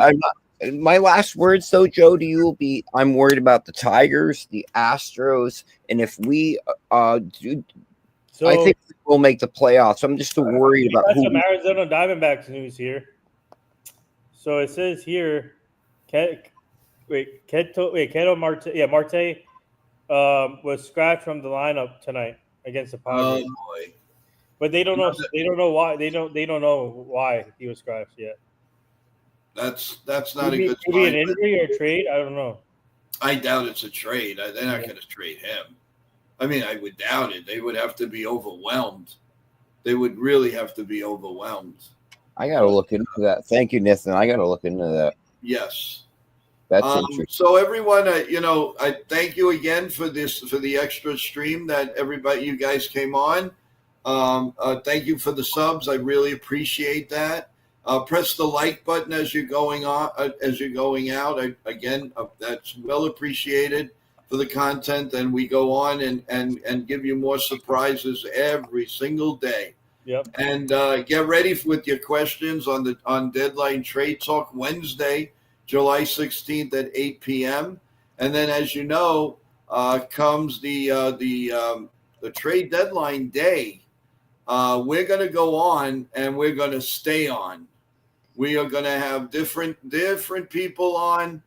my last words, though, Joe, to you will be, I'm worried about the Tigers, the Astros, and if we I think we'll make the playoffs. I'm just worried about who. Some Arizona Diamondbacks news here. So it says here, Keto Marte was scratched from the lineup tonight against the Padres. Oh boy! But they don't know. They don't know why. They don't know why he was scratched yet. That's not a good. Could be an injury or a trade. I don't know. I doubt it's a trade. They're not going to trade him. I mean, I would doubt it. They would have to be overwhelmed. They would really have to be overwhelmed. I got to look into that. Thank you, Nathan. I got to look into that. Yes. That's interesting. So everyone, I thank you again for the extra stream that you guys came on. Thank you for the subs. I really appreciate that. Press the like button as you're going out. That's well appreciated for the content, and we go on and give you more surprises every single day. Yep. And get ready with your questions on Deadline Trade Talk Wednesday, July 16th at 8 p.m. And then, as you know, comes the trade deadline day. We're going to go on and we're going to stay on. We are going to have different people on,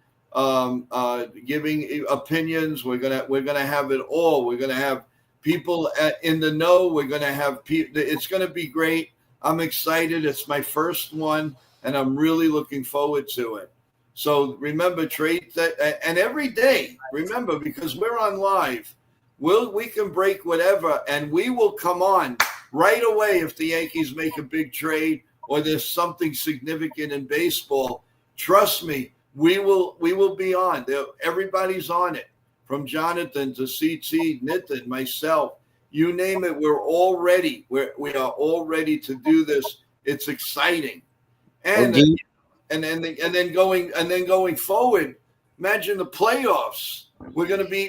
giving opinions. We're gonna have it all. We're gonna have people in the know. We're gonna have people. It's gonna be great. I'm excited. It's my first one, and I'm really looking forward to it. So remember, trade that, and every day, remember, because we're on live, we can break whatever, and we will come on right away if the Yankees make a big trade or there's something significant in baseball. Trust me, we will be on. Everybody's on it, from Jonathan to CT, Nitin, myself, you name it. We're all ready. We are all ready to do this. It's exciting, and then going forward. Imagine the playoffs. We're going to be,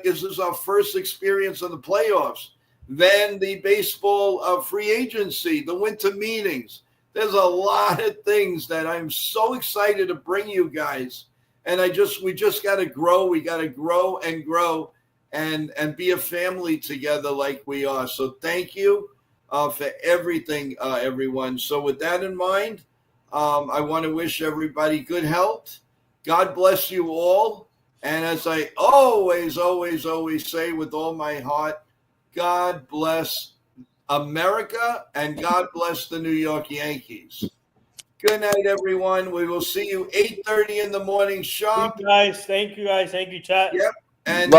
this is our first experience of the playoffs. Then the baseball free agency, the winter meetings. There's a lot of things that I'm so excited to bring you guys. And we just got to grow. We got to grow and grow and be a family together like we are. So thank you for everything, everyone. So with that in mind, I want to wish everybody good health. God bless you all. And as I always say with all my heart, God bless America and God bless the New York Yankees. Good night, everyone. We will see you 8:30 in the morning sharp. Thank you guys. Thank you, chat. Yep. And,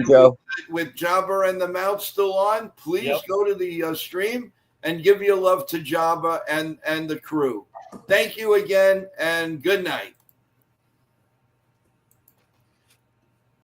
Joe. with Jabba and the Mouth still on, please go to the stream and give your love to Jabba and the crew. Thank you again, and good night.